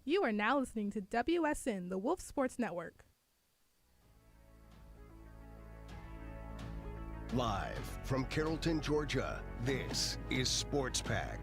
You are now listening to WSN, the Wolf Sports Network. Live from Carrollton, Georgia, this is Sports Pack.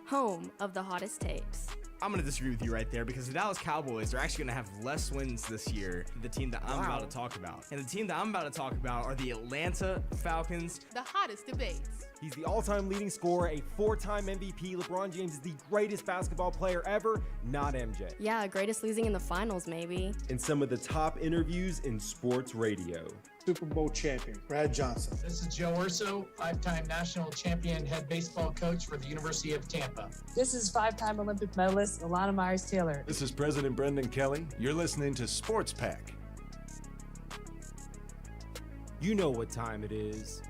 Home of the hottest takes. I'm going to disagree with you right there because the Dallas Cowboys are actually going to have less wins this year than the team that I'm about to talk about. And the team that I'm about to talk about are the Atlanta Falcons. The hottest debates. He's the all-time leading scorer, a four-time MVP. LeBron James is the greatest basketball player ever, not MJ. Yeah, greatest losing in the finals, maybe. And some of the top interviews in sports radio. Super Bowl champion, Brad Johnson. This is Joe Urso, five-time national champion head baseball coach for the University of Tampa. This is five-time Olympic medalist Alana Myers-Taylor. This is President Brendan Kelly. You're listening to Sports Pack. You know what time it is.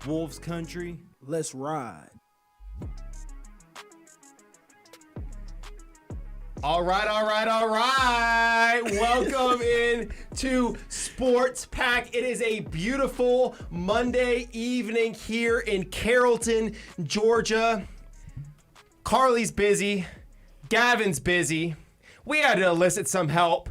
Wolves Country, let's ride. All right. Welcome in to Sports Pack. It is a beautiful Monday evening here in Carrollton, Georgia. Carly's busy. Gavin's busy. We had to elicit some help.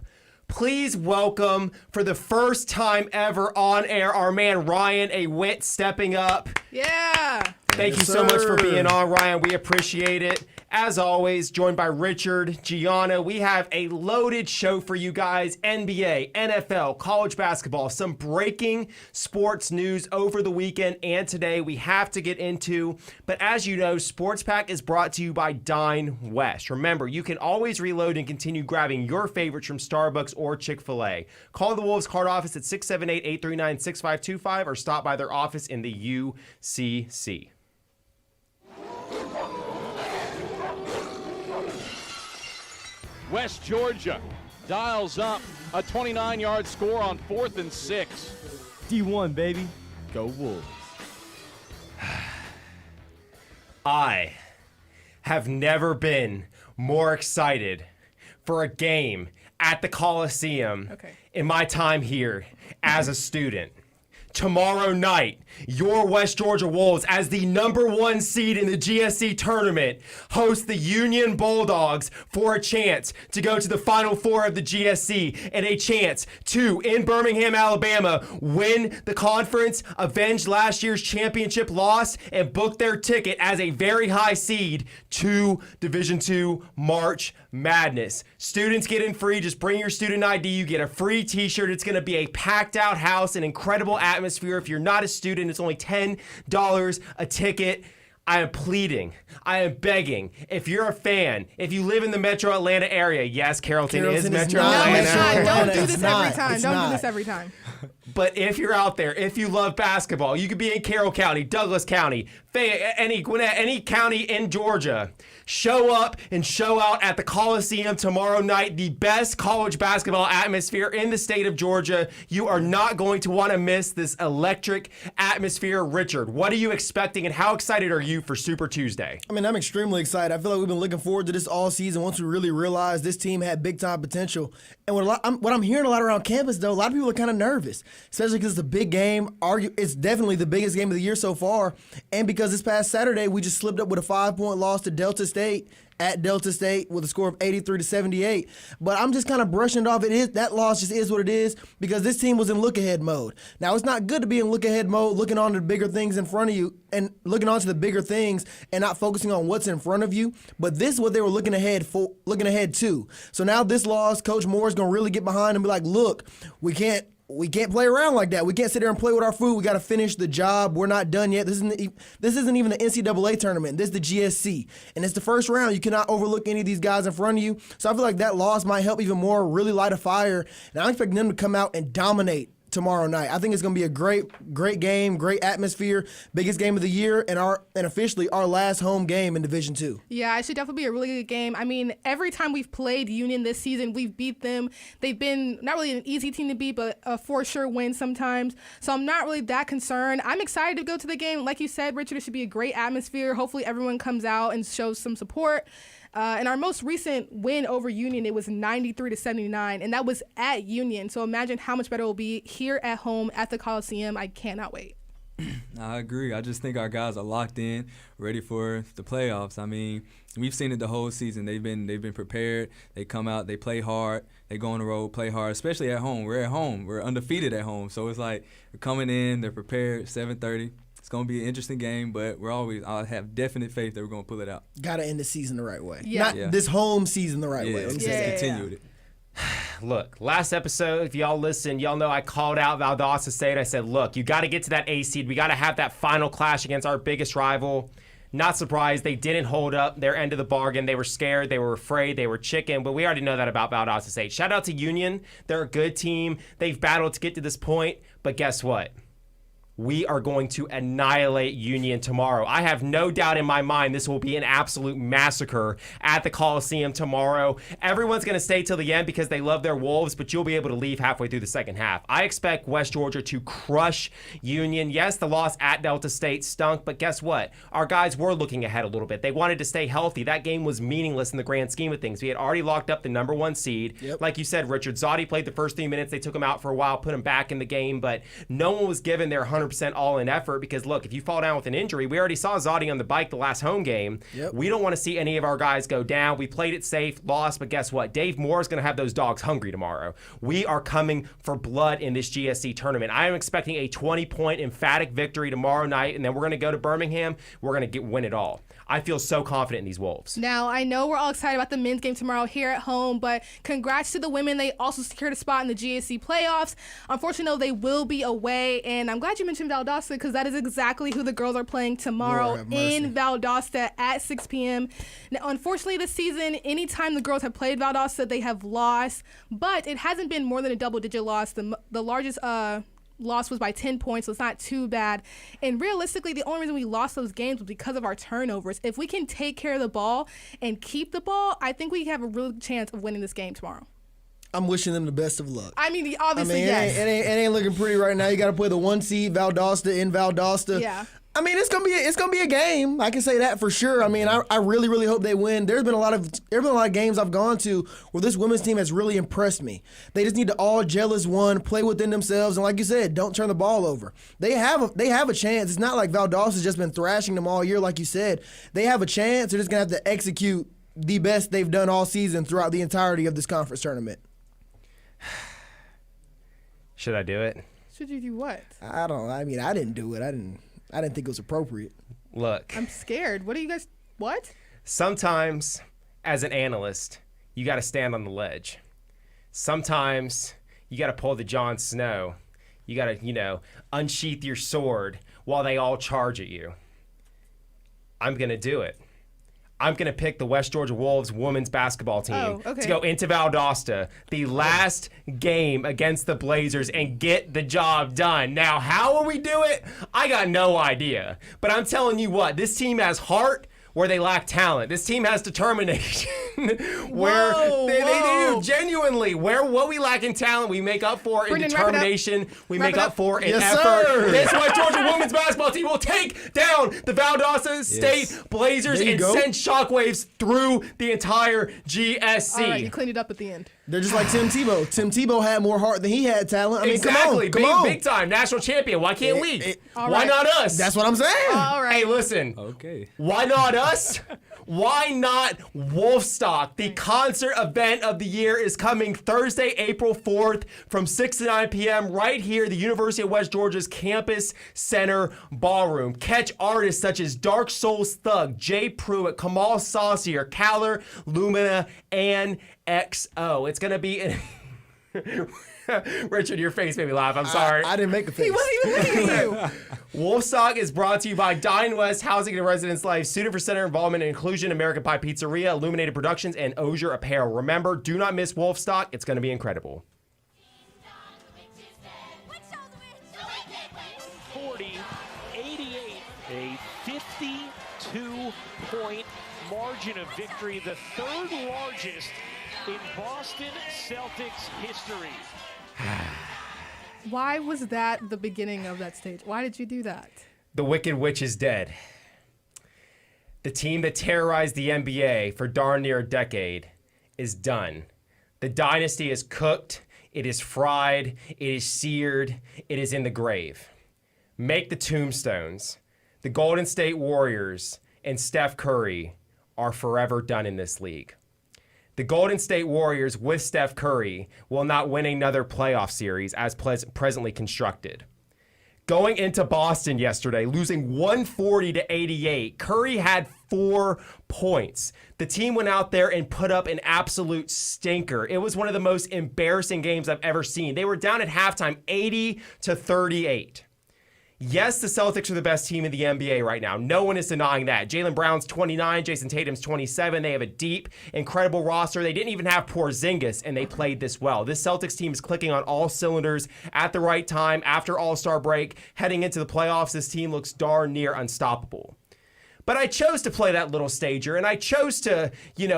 Please welcome, for the first time ever on air, our man Ryan A. Witt stepping up. Yeah. Thank you so much for being on, Ryan. We appreciate it. As always, joined by Richard, Gianna. We have a loaded show for you guys. NBA, NFL, college basketball, some breaking sports news over the weekend and today we have to get into. But as you know, Sports Pack is brought to you by Dine West. Remember, you can always reload and continue grabbing your favorites from Starbucks or Chick-fil-A. Call the Wolves Card office at 678-839-6525 or stop by their office in the UCC. West Georgia dials up a 29-yard score on 4th and 6. D1, baby. Go Wolves. I have never been more excited for a game at the Coliseum in my time here as a student. Tomorrow night, your West Georgia Wolves, as the #1 seed in the GSC tournament, host the Union Bulldogs for a chance to go to the Final Four of the GSC and a chance to, in Birmingham, Alabama, win the conference, avenge last year's championship loss, and book their ticket as a very high seed to Division II March Madness. Students get in free. Just bring your student ID. You get a free t-shirt. It's going to be a packed out house, an incredible atmosphere. If you're not a student, it's only $10 a ticket. I am pleading. I am begging. If you're a fan, if you live in the Metro Atlanta area, yes, Carrollton is Metro Atlanta. Don't do this every time. Don't do this every time. But if you're out there, if you love basketball, you could be in Carroll County, Douglas County, any county in Georgia. Show up and show out at the Coliseum tomorrow night, the best college basketball atmosphere in the state of Georgia. You are not going to want to miss this electric atmosphere. Richard, what are you expecting and how excited are you for Super Tuesday? I mean, I'm extremely excited. I feel like we've been looking forward to this all season once we really realized this team had big-time potential. And what I'm hearing a lot around campus, though, a lot of people are kind of nervous, especially because it's a big game. It's definitely the biggest game of the year so far. And because this past Saturday, we just slipped up with a 5-point loss to Delta State at Delta State with a score of 83-78. But I'm just kind of brushing it off. That loss just is what it is because this team was in look-ahead mode. Now, it's not good to be in look-ahead mode, looking on to the bigger things in front of you and looking on to the bigger things and not focusing on what's in front of you. But this is what they were looking ahead to. So now this loss, Coach Moore's going to really get behind and be like, look, we can't play around like that. We can't sit there and play with our food. We got to finish the job. We're not done yet. This isn't even the NCAA tournament. This is the GSC. And it's the first round. You cannot overlook any of these guys in front of you. So I feel like that loss might help even more, really light a fire. And I'm expecting them to come out and dominate tomorrow night. I think it's going to be a great game, great atmosphere, biggest game of the year, and officially our last home game in Division II. Yeah, it should definitely be a really good game. I mean, every time we've played Union this season, we've beat them. They've been not really an easy team to beat, but a for sure win sometimes. So I'm not really that concerned. I'm excited to go to the game. Like you said, Richard, it should be a great atmosphere. Hopefully everyone comes out and shows some support. In our most recent win over Union, it was 93-79, and that was at Union. So imagine how much better it will be here at home at the Coliseum. I cannot wait. I agree. I just think our guys are locked in, ready for the playoffs. I mean, we've seen it the whole season. They've been prepared. They come out, they play hard. They go on the road, play hard, especially at home. We're at home. We're undefeated at home. So it's like they're coming in, they're prepared, 7:30. It's going to be an interesting game, but I have definite faith that we're going to pull it out. Got to end the season the right way. Yeah. Not this home season the right way. Let me say that. Continue with it. Look, last episode, if y'all listen, y'all know I called out Valdosta State. I said, look, you got to get to that A seed. We got to have that final clash against our biggest rival. Not surprised. They didn't hold up their end of the bargain. They were scared. They were afraid. They were chicken. But we already know that about Valdosta State. Shout out to Union. They're a good team. They've battled to get to this point. But guess what? We are going to annihilate Union tomorrow. I have no doubt in my mind this will be an absolute massacre at the Coliseum tomorrow. Everyone's going to stay till the end because they love their Wolves, but you'll be able to leave halfway through the second half. I expect West Georgia to crush Union. Yes, the loss at Delta State stunk, but guess what? Our guys were looking ahead a little bit. They wanted to stay healthy. That game was meaningless in the grand scheme of things. We had already locked up the number 1 seed. Yep. Like you said, Richard, Zoddy played the first 3 minutes. They took him out for a while, put him back in the game, but no one was given their 100% all-in effort because, look, if you fall down with an injury, we already saw Zoddy on the bike the last home game. Yep. We don't want to see any of our guys go down. We played it safe, lost, but guess what? Dave Moore is going to have those dogs hungry tomorrow. We are coming for blood in this GSC tournament. I am expecting a 20-point emphatic victory tomorrow night, and then we're going to go to Birmingham. We're going to win it all. I feel so confident in these Wolves. Now, I know we're all excited about the men's game tomorrow here at home, but congrats to the women. They also secured a spot in the GSC playoffs. Unfortunately, though, they will be away, and I'm glad you mentioned Valdosta because that is exactly who the girls are playing tomorrow in Valdosta at 6 p.m. Now, unfortunately, this season, anytime the girls have played Valdosta, they have lost, but it hasn't been more than a double-digit loss. The largest loss was by 10 points, so it's not too bad. And realistically, the only reason we lost those games was because of our turnovers. If we can take care of the ball and keep the ball, I think we have a real chance of winning this game tomorrow. I'm wishing them the best of luck. I mean, obviously, yes. It ain't looking pretty right now. You got to play the 1 seed Valdosta in Valdosta. Yeah. I mean, it's gonna be a game. I can say that for sure. I mean, I really, really hope they win. There's been a lot of games I've gone to where this women's team has really impressed me. They just need to all gel as one, play within themselves, and like you said, don't turn the ball over. They have a chance. It's not like Valdosta's just been thrashing them all year, like you said. They have a chance. They're just gonna have to execute the best they've done all season throughout the entirety of this conference tournament. Should I do it? Should you do what? I didn't do it. I didn't think it was appropriate. Look. I'm scared. What are you guys? What? Sometimes, as an analyst, you got to stand on the ledge. Sometimes, you got to pull the Jon Snow. You got to, unsheath your sword while they all charge at you. I'm going to do it. I'm going to pick the West Georgia Wolves women's basketball team to go into Valdosta, the last game against the Blazers, and get the job done. Now, how will we do it? I got no idea. But I'm telling you what, this team has heart where they lack talent. This team has determination where they do genuinely. Where what we lack in talent, we make up for in determination. We make up for in effort. This West Georgia women's basketball team will take down the Valdosta State Blazers and send shockwaves through the entire GSC. All right, you cleaned it up at the end. They're just like Tim Tebow. Tim Tebow had more heart than he had talent. I mean, exactly. Come on. Big time. National champion. Why can't we? Why not us? That's what I'm saying. All right. Hey, listen. Okay. Why not us? Why not Wolfstock? The concert event of the year is coming Thursday, April 4th from 6 to 9 p.m. right here at the University of West Georgia's Campus Center Ballroom. Catch artists such as Dark Souls Thug, Jay Pruitt, Kamal Saucier, Caller, Lumina, and XO. It's going to be... Richard, your face made me laugh. I'm sorry. I didn't make a face. He wasn't even looking at you. Wolfstock is brought to you by Dine West Housing and Residence Life, Student for Center Involvement and Inclusion, American Pie Pizzeria, Illuminated Productions, and Osier Apparel. Remember, do not miss Wolfstock. It's going to be incredible. 40-88, a 52-point margin of victory, the third largest in Boston Celtics history. Why was that the beginning of that stage? Why did you do that? The Wicked Witch is dead. The team that terrorized the NBA for darn near a decade is done. The dynasty is cooked. It is fried. It is seared. It is in the grave. make the tombstones, the Golden State Warriors and Steph Curry are forever done in this league. The Golden State Warriors with Steph Curry will not win another playoff series as presently constructed. Going into Boston yesterday, losing 140-88, Curry had 4 points. The team went out there and put up an absolute stinker. It was one of the most embarrassing games I've ever seen. They were down at halftime 80-38. Yes, the Celtics are the best team in the NBA right now. No one is denying that. Jaylen Brown's 29, Jason Tatum's 27. They have a deep, incredible roster. They didn't even have Porzingis, and they played this well. This Celtics team is clicking on all cylinders at the right time after All-Star break. Heading into the playoffs, this team looks darn near unstoppable. But I chose to play that little stager, and I chose to,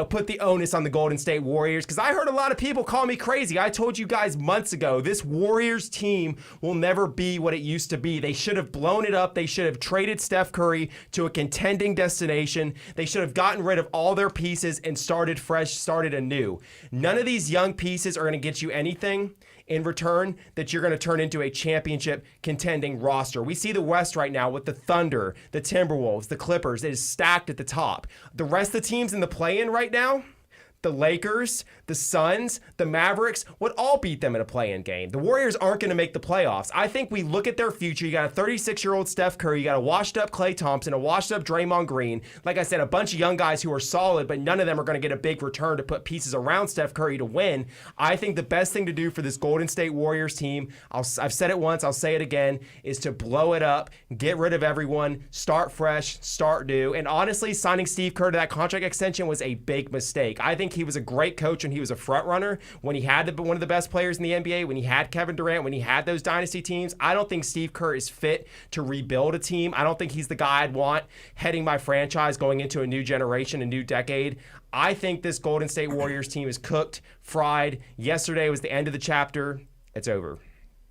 put the onus on the Golden State Warriors because I heard a lot of people call me crazy. I told you guys months ago, this Warriors team will never be what it used to be. They should have blown it up. They should have traded Steph Curry to a contending destination. They should have gotten rid of all their pieces and started fresh, started anew. None of these young pieces are going to get you anything in return that you're going to turn into a championship contending roster. We see the West right now with the Thunder, the Timberwolves, the Clippers. It is stacked at the top. The rest of the teams in the play-in right now, the Lakers, the Suns, the Mavericks would all beat them in a play-in game. The Warriors aren't going to make the playoffs. I think we look at their future. You got a 36-year-old Steph Curry. You got a washed-up Klay Thompson, a washed-up Draymond Green. Like I said, a bunch of young guys who are solid, but none of them are going to get a big return to put pieces around Steph Curry to win. I think the best thing to do for this Golden State Warriors team, I've said it once, I'll say it again, is to blow it up, get rid of everyone, start fresh, start new. And honestly, signing Steve Kerr to that contract extension was a big mistake. I think he was a great coach and he was a front runner when he had one of the best players in the NBA, when he had Kevin Durant, when he had those dynasty teams. I don't think Steve Kerr is fit to rebuild a team. I don't think he's the guy I'd want heading my franchise going into a new generation, a new decade. I think this Golden State Warriors team is cooked, fried. Yesterday was the end of the chapter. It's over.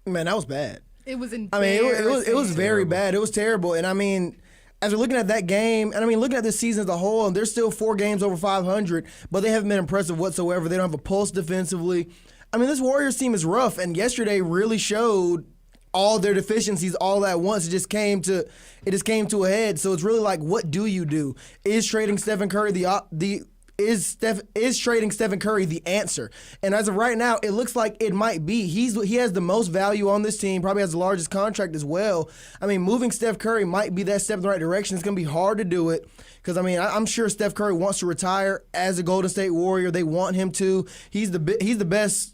Man, that was bad. It was embarrassing. It was very bad. It was terrible. And I mean, as we're looking at that game, and I mean, looking at this season as a whole, and they're still 4 games over 500, but they haven't been impressive whatsoever. They don't have a pulse defensively. I mean, this Warriors team is rough, and yesterday really showed all their deficiencies all at once. It just came to a head. So it's really like, what do you do? Is trading Stephen Curry Is trading Stephen Curry the answer? And as of right now, it looks like it might be. He has the most value on this team, probably has the largest contract as well. I mean, moving Steph Curry might be that step in the right direction. It's going to be hard to do it because, I mean, I'm sure Steph Curry wants to retire as a Golden State Warrior. They want him to. He's the best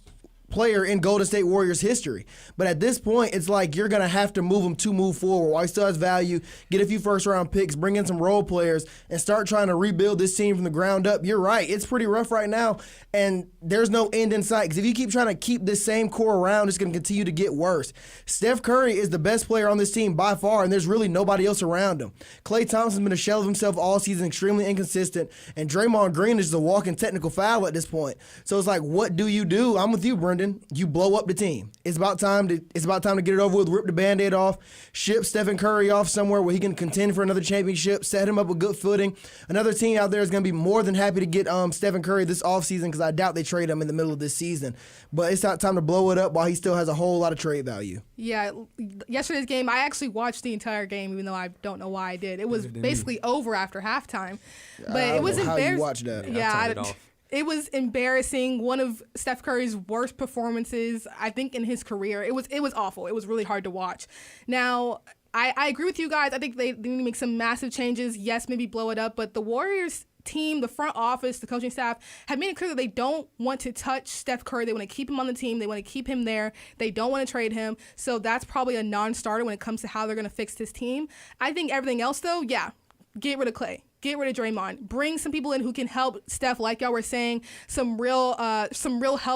player in Golden State Warriors history. But at this point, it's like you're going to have to move him to move forward while he still has value, get a few first-round picks, bring in some role players, and start trying to rebuild this team from the ground up. You're right. It's pretty rough right now, and there's no end in sight because if you keep trying to keep this same core around, it's going to continue to get worse. Steph Curry is the best player on this team by far, and there's really nobody else around him. Klay Thompson's been a shell of himself all season, extremely inconsistent, and Draymond Green is just a walking technical foul at this point. So it's like, what do you do? I'm with you, Brendan. You blow up the team. It's about time to get it over with, rip the Band-Aid off, ship Stephen Curry off somewhere where he can contend for another championship, set him up with good footing. Another team out there is going to be more than happy to get Stephen Curry this offseason because I doubt they trade him in the middle of this season. But it's not time to blow it up while he still has a whole lot of trade value. Yeah, yesterday's game, I actually watched the entire game, even though I don't know why I did. It was basically over after halftime. But it was embarrassing. How you watch that? Yeah, it was embarrassing. One of Steph Curry's worst performances, I think, in his career. It was awful. It was really hard to watch. Now, I agree with you guys. I think they need to make some massive changes. Yes, maybe blow it up. But the Warriors team, the front office, the coaching staff have made it clear that they don't want to touch Steph Curry. They want to keep him on the team. They want to keep him there. They don't want to trade him. So that's probably a non-starter when it comes to how they're going to fix this team. I think everything else, though, yeah, get rid of Klay. Get rid of Draymond. Bring some people in who can help Steph, like y'all were saying, some real help,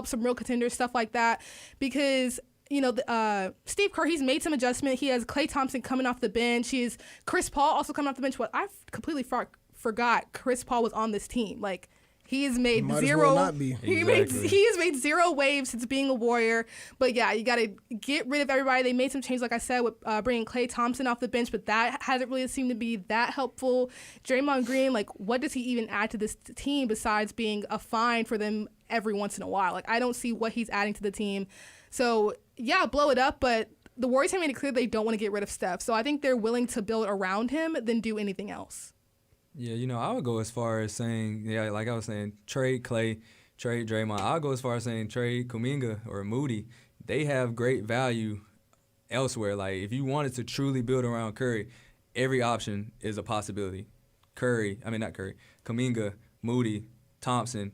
some real contenders, stuff like that. Because, Steve Kerr, he's made some adjustment. He has Klay Thompson coming off the bench. He has Chris Paul also coming off the bench. Well, I completely forgot Chris Paul was on this team. Like, he has made zero. Well not be. He has made zero waves since being a Warrior. But yeah, you got to get rid of everybody. They made some changes, like I said, with bringing Klay Thompson off the bench, but that hasn't really seemed to be that helpful. Draymond Green, like, what does he even add to this team besides being a find for them every once in a while? Like, I don't see what he's adding to the team. So yeah, blow it up, but the Warriors have made it clear they don't want to get rid of Steph. So I think they're willing to build around him than do anything else. Yeah, I would go as far as saying, like I was saying, trade Klay, trade Draymond. I'll go as far as saying trade Kuminga or Moody. They have great value elsewhere. Like, if you wanted to truly build around Curry, every option is a possibility. Kuminga, Moody, Thompson,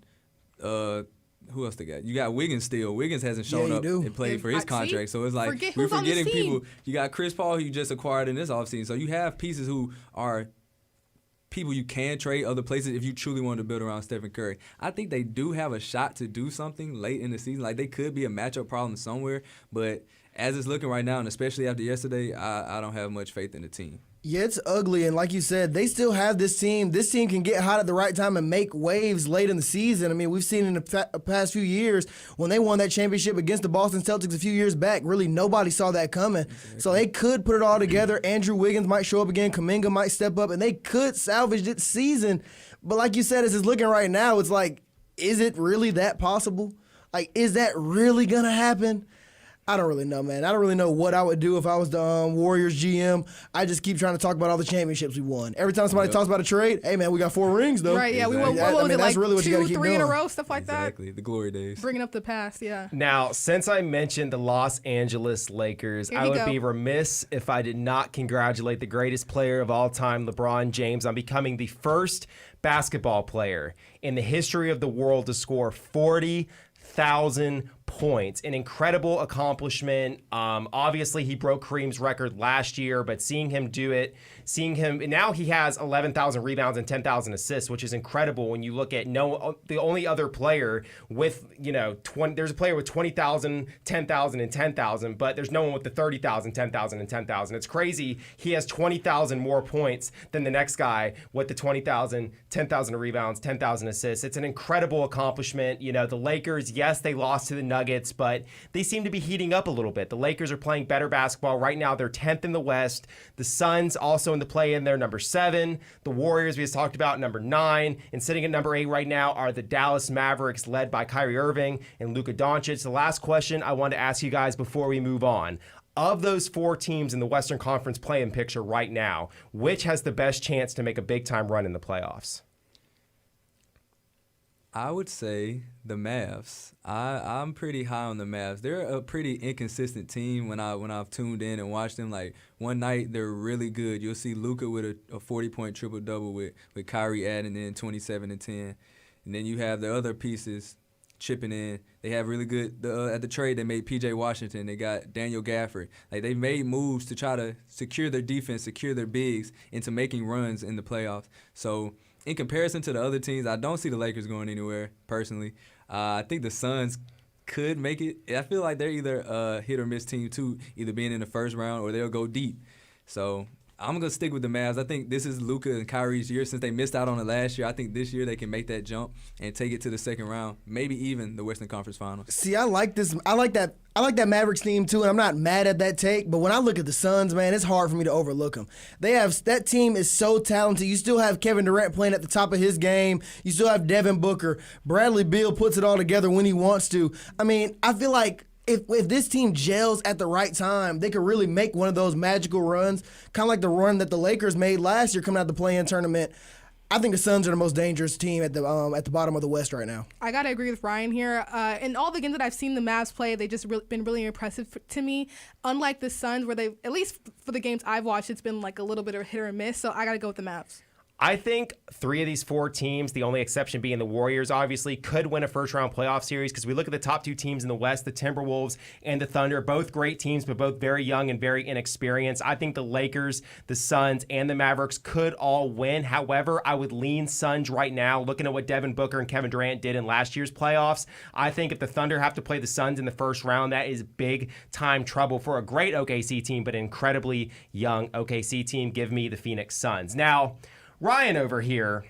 who else they got? You got Wiggins still. Wiggins hasn't shown up and played for his contract. So it's like we're forgetting people. You got Chris Paul, who you just acquired in this offseason. So you have pieces who are people you can trade other places if you truly want to build around Stephen Curry. I think they do have a shot to do something late in the season. Like, they could be a matchup problem somewhere. But as it's looking right now, and especially after yesterday, I don't have much faith in the team. Yeah, it's ugly, and like you said, they still have this team. This team can get hot at the right time and make waves late in the season. I mean, we've seen in the past few years when they won that championship against the Boston Celtics a few years back, really nobody saw that coming. Exactly. So they could put it all together. Andrew Wiggins might show up again. Kuminga might step up, and they could salvage this season. But like you said, as it's looking right now, it's like, is it really that possible? Like, is that really going to happen? I don't really know, man. I don't really know what I would do if I was the Warriors GM. I just keep trying to talk about all the championships we won. Every time somebody talks about a trade, hey, man, we got 4 rings, though. Right, yeah. Exactly. That's really what you got to keep doing. 2-3 in a row, stuff like that. Exactly, the glory days. Bringing up the past, yeah. Now, since I mentioned the Los Angeles Lakers, I would be remiss if I did not congratulate the greatest player of all time, LeBron James, on becoming the first basketball player in the history of the world to score 40,000 points. An incredible accomplishment. Obviously, he broke Kareem's record last year, but seeing him and now he has 11,000 rebounds and 10,000 assists, which is incredible when you look at the only other player with, there's a player with 20,000, 10,000, and 10,000, but there's no one with the 30,000, 10,000, and 10,000. It's crazy. He has 20,000 more points than the next guy with the 20,000, 10,000 rebounds, 10,000 assists. It's an incredible accomplishment. The Lakers, yes, they lost to the Nuggets, but they seem to be heating up a little bit. The Lakers are playing better basketball. Right now, they're 10th in the West. The Suns also in the play-in, they're number 7. The Warriors, we just talked about, number 9. And sitting at number 8 right now are the Dallas Mavericks, led by Kyrie Irving and Luka Doncic. The last question I want to ask you guys before we move on. Of those 4 teams in the Western Conference play-in picture right now, which has the best chance to make a big-time run in the playoffs? I would say the Mavs. I'm pretty high on the Mavs. They're a pretty inconsistent team when I've tuned in and watched them. Like, one night they're really good. You'll see Luka with a 40-point triple-double with Kyrie adding in 27 and 10. And then you have the other pieces chipping in. They have really good at the trade. They made P.J. Washington. They got Daniel Gafford. Like, they made moves to try to secure their defense, secure their bigs into making runs in the playoffs. So, in comparison to the other teams, I don't see the Lakers going anywhere, personally. I think the Suns could make it. I feel like they're either a hit or miss team, too, either being in the first round or they'll go deep. So I'm going to stick with the Mavs. I think this is Luka and Kyrie's year. Since they missed out on it last year, I think this year they can make that jump and take it to the second round, maybe even the Western Conference Finals. See, I like this. I like that Mavericks team too, and I'm not mad at that take. But when I look at the Suns, man, it's hard for me to overlook them. That team is so talented. You still have Kevin Durant playing at the top of his game. You still have Devin Booker. Bradley Beal puts it all together when he wants to. I mean, I feel like if this team gels at the right time, they could really make one of those magical runs, kind of like the run that the Lakers made last year coming out the play-in tournament. I think the Suns are the most dangerous team at the bottom of the West right now. I gotta agree with Ryan here. In all the games that I've seen the Mavs play, they've just been really impressive to me. Unlike the Suns, where they, at least for the games I've watched, it's been like a little bit of hit or miss. So I gotta go with the Mavs. I think 3 of these 4 teams, the only exception being the Warriors, obviously, could win a first-round playoff series because we look at the top 2 teams in the West, the Timberwolves and the Thunder, both great teams, but both very young and very inexperienced. I think the Lakers, the Suns, and the Mavericks could all win. However, I would lean Suns right now, looking at what Devin Booker and Kevin Durant did in last year's playoffs. I think if the Thunder have to play the Suns in the first round, that is big-time trouble for a great OKC team, but an incredibly young OKC team. Give me the Phoenix Suns. Now, Ryan over here,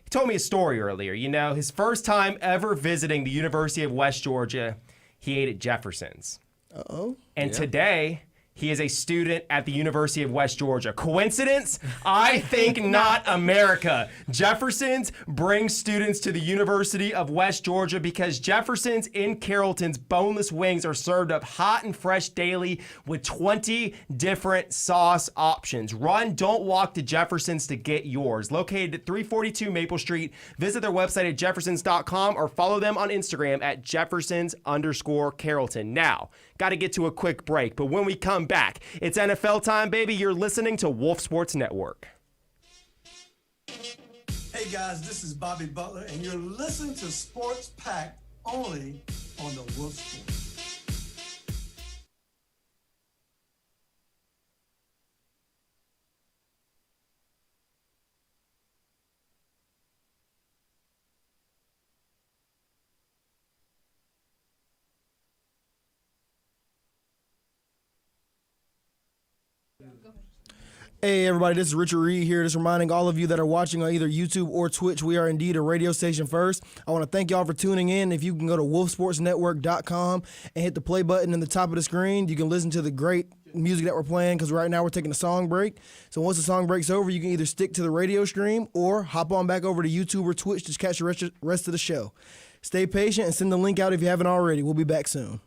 he told me a story earlier. His first time ever visiting the University of West Georgia, he ate at Jefferson's. Uh-oh. And today, He is a student at the University of West Georgia. Coincidence? I think not, America. Jefferson's brings students to the University of West Georgia because Jefferson's in Carrollton's boneless wings are served up hot and fresh daily with 20 different sauce options. Run, don't walk to Jefferson's to get yours. Located at 342 Maple Street. Visit their website at jeffersons.com or follow them on Instagram at Jeffersons_Carrollton. Now, got to get to a quick break, but when we come back, it's NFL time, baby. You're listening to Wolf Sports Network. Hey guys, this is Bobby Butler, and you're listening to Sports Pack only on the Wolf Sports. Hey everybody, this is Richard Reed here. Just reminding all of you that are watching on either YouTube or Twitch, we are indeed a radio station first. I want to thank y'all for tuning in. If you can go to wolfsportsnetwork.com and hit the play button in the top of the screen, you can listen to the great music that we're playing because right now we're taking a song break. So once the song break's over, you can either stick to the radio stream or hop on back over to YouTube or Twitch to catch the rest of the show. Stay patient and send the link out if you haven't already. We'll be back soon.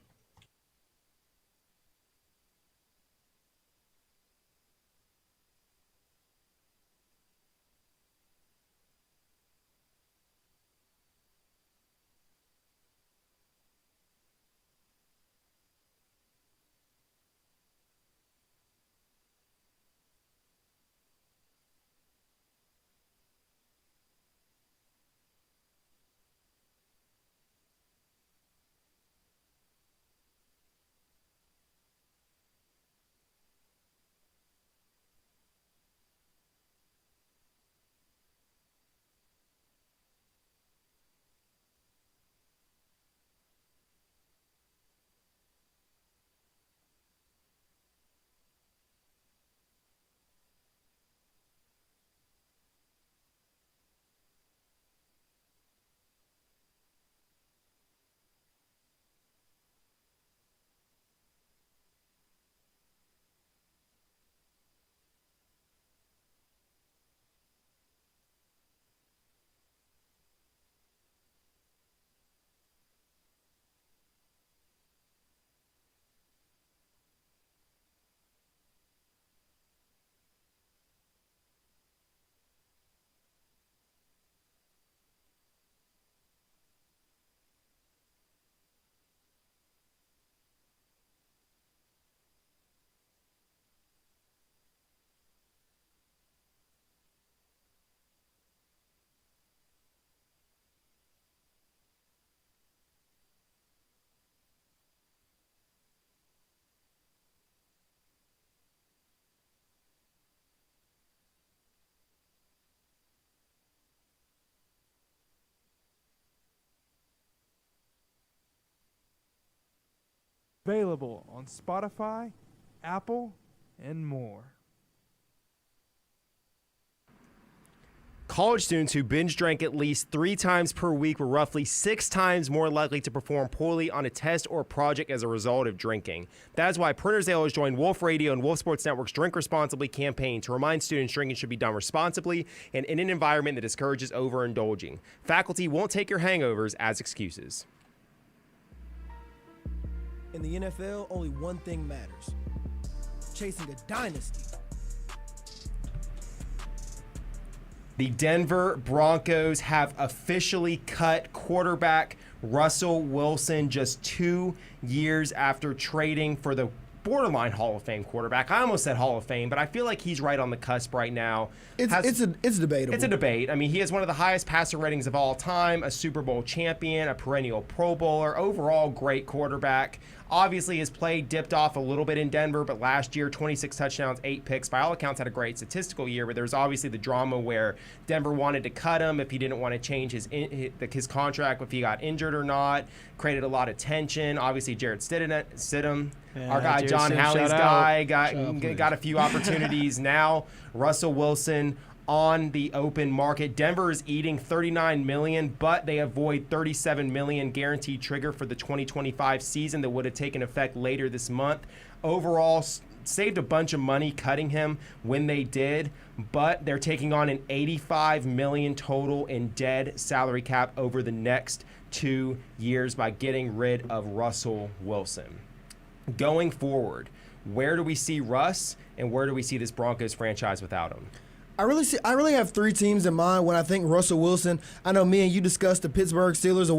Available on Spotify, Apple, and more. College students who binge drank at least 3 times per week were roughly 6 times more likely to perform poorly on a test or project as a result of drinking. That is why Printers Ale has joined Wolf Radio and Wolf Sports Network's Drink Responsibly campaign to remind students drinking should be done responsibly and in an environment that discourages overindulging. Faculty won't take your hangovers as excuses. In the NFL, only one thing matters: chasing a dynasty. The Denver Broncos have officially cut quarterback Russell Wilson just 2 years after trading for the borderline Hall of Fame quarterback. I almost said Hall of Fame, but I feel like he's right on the cusp right now. It's debatable. It's a debate. I mean, he has one of the highest passer ratings of all time, a Super Bowl champion, a perennial Pro Bowler, overall great quarterback. Obviously, his play dipped off a little bit in Denver, but last year, 26 touchdowns, 8 picks. By all accounts, had a great statistical year, but there's obviously the drama where Denver wanted to cut him if he didn't want to change his contract, if he got injured or not. Created a lot of tension. Obviously, Jarrett Stidham, our guy, Jared John Stidham, Halley's shout guy, out. got a few opportunities now. Russell Wilson on the open market. Denver is eating $39 million, but they avoid $37 million guaranteed trigger for the 2025 season that would have taken effect later this month. Overall, saved a bunch of money cutting him when they did, but they're taking on an $85 million total in dead salary cap over the next 2 years by getting rid of Russell Wilson. Going forward, where do we see Russ and where do we see this Broncos franchise without him? I really have 3 teams in mind when I think Russell Wilson. I know me and you discussed the Pittsburgh Steelers a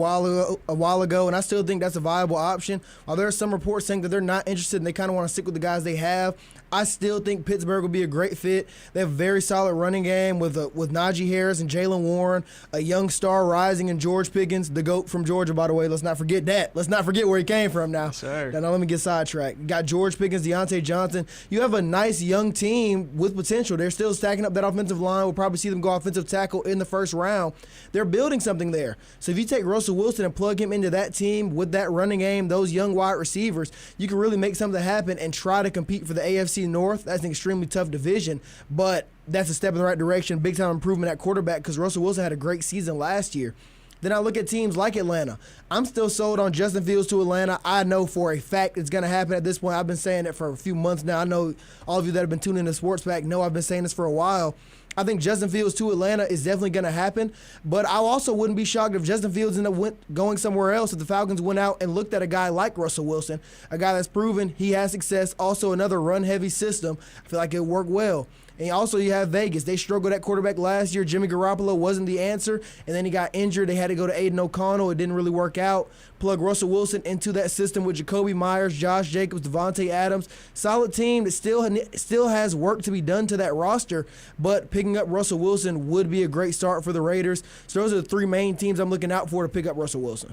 while ago, and I still think that's a viable option. While there are some reports saying that they're not interested and they kind of want to stick with the guys they have, I still think Pittsburgh will be a great fit. They have a very solid running game with Najee Harris and Jaylen Warren, a young star rising in George Pickens, the GOAT from Georgia, by the way. Let's not forget that. Let's not forget where he came from now. Sure. Now let me get sidetracked. You got George Pickens, Deontay Johnson. You have a nice young team with potential. They're still stacking up that offensive line. We'll probably see them go offensive tackle in the first round. They're building something there. So if you take Russell Wilson and plug him into that team with that running game, those young wide receivers, you can really make something happen and try to compete for the AFC North. That's an extremely tough division, but that's a step in the right direction. Big time improvement at quarterback because Russell Wilson had a great season last year. Then I look at teams like Atlanta. I'm still sold on Justin Fields to Atlanta. I know for a fact it's going to happen at this point. I've been saying it for a few months now. I know all of you that have been tuning into Sports Pack know I've been saying this for a while. I think Justin Fields to Atlanta is definitely going to happen, but I also wouldn't be shocked if Justin Fields ended up going somewhere else if the Falcons went out and looked at a guy like Russell Wilson, a guy that's proven he has success, also another run-heavy system. I feel like it would work well. And also you have Vegas. They struggled at quarterback last year. Jimmy Garoppolo wasn't the answer, and then he got injured. They had to go to Aiden O'Connell. It didn't really work out. Plug Russell Wilson into that system with Jacoby Myers, Josh Jacobs, Devontae Adams. Solid team that still has work to be done to that roster, but picking up Russell Wilson would be a great start for the Raiders. So those are the 3 main teams I'm looking out for to pick up Russell Wilson.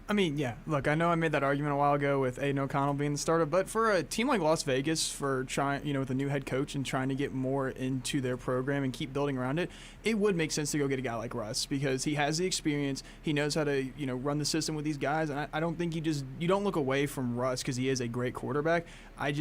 I mean, yeah, look, I know I made that argument a while ago with Aiden O'Connell being the starter, but for a team like Las Vegas, for trying, with a new head coach and trying to get more into their program and keep building around it, it would make sense to go get a guy like Russ because he has the experience, he knows how to, run the system with these guys, and I don't think you don't look away from Russ because he is a great quarterback. I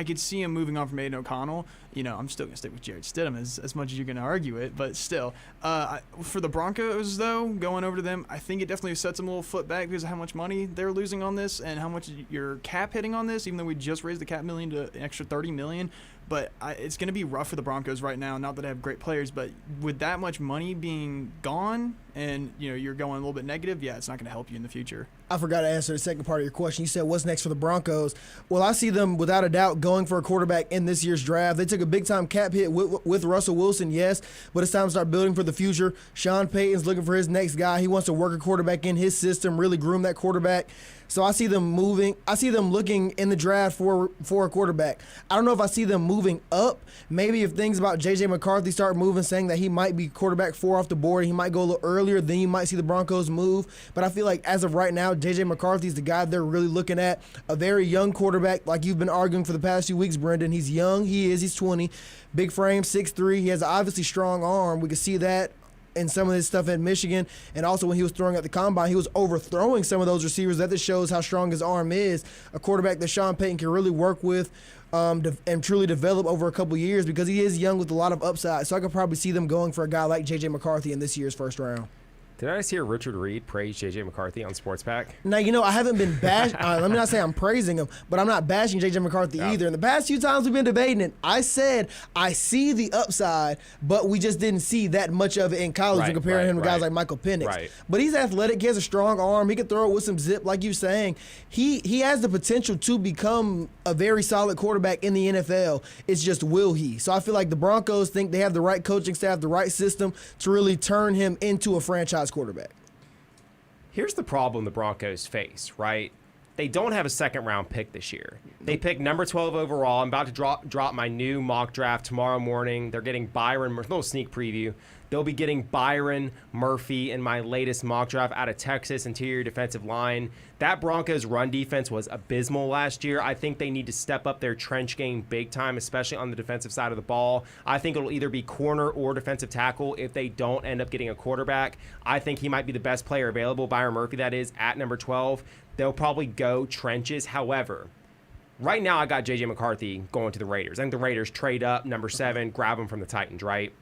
could see him moving on from Aiden O'Connell. I'm still going to stick with Jarrett Stidham as much as you're going to argue it, but still. For the Broncos, though, going over to them, I think it definitely sets them a little foot back because of how much money they're losing on this and how much you're cap hitting on this, even though we just raised the cap million to an extra $30 million. But it's going to be rough for the Broncos right now. Not that I have great players, but with that much money being gone and you're going a little bit negative, yeah, it's not going to help you in the future. I forgot to answer the second part of your question. You said, what's next for the Broncos? Well, I see them, without a doubt, going for a quarterback in this year's draft. They took a big-time cap hit with Russell Wilson, yes, but it's time to start building for the future. Sean Payton's looking for his next guy. He wants to work a quarterback in his system, really groom that quarterback. So I see them looking in the draft for a quarterback. I don't know if I see them moving up. Maybe if things about J.J. McCarthy start moving, saying that he might be quarterback 4 off the board, he might go a little earlier, then you might see the Broncos move. But I feel like as of right now, J.J. McCarthy is the guy they're really looking at. A very young quarterback, like you've been arguing for the past few weeks, Brendan. He's young. He's 20. Big frame, 6'3". He has an obviously strong arm. We can see that in some of his stuff at Michigan, and also when he was throwing at the combine, he was overthrowing some of those receivers. That just shows how strong his arm is. A quarterback that Sean Payton can really work with and truly develop over a couple years because he is young with a lot of upside. So I could probably see them going for a guy like J.J. McCarthy in this year's first round. Did I just hear Richard Reed praise J.J. McCarthy on Sports Pack? Now, I haven't been bashing. Let me not say I'm praising him, but I'm not bashing J.J. McCarthy either. In the past few times we've been debating it, I said I see the upside, but we just didn't see that much of it in college when comparing him to guys like Michael Penix. Right. But he's athletic. He has a strong arm. He can throw it with some zip, like you're saying. He has the potential to become a very solid quarterback in the NFL. It's just will he? So I feel like the Broncos think they have the right coaching staff, the right system to really turn him into a franchise quarterback. Here's the problem the Broncos face, right? They don't have a second-round pick this year. They picked number 12 overall. I'm about to drop my new mock draft tomorrow morning. They're getting Byron, a little sneak preview. They'll be getting Byron Murphy in my latest mock draft out of Texas, interior defensive line. That Broncos run defense was abysmal last year. I think they need to step up their trench game big time, especially on the defensive side of the ball. I think it'll either be corner or defensive tackle if they don't end up getting a quarterback. I think he might be the best player available, Byron Murphy that is, at number 12. They'll probably go trenches. However, right now I got J.J. McCarthy going to the Raiders. I think the Raiders trade up, number 7, grab him from the Titans, right?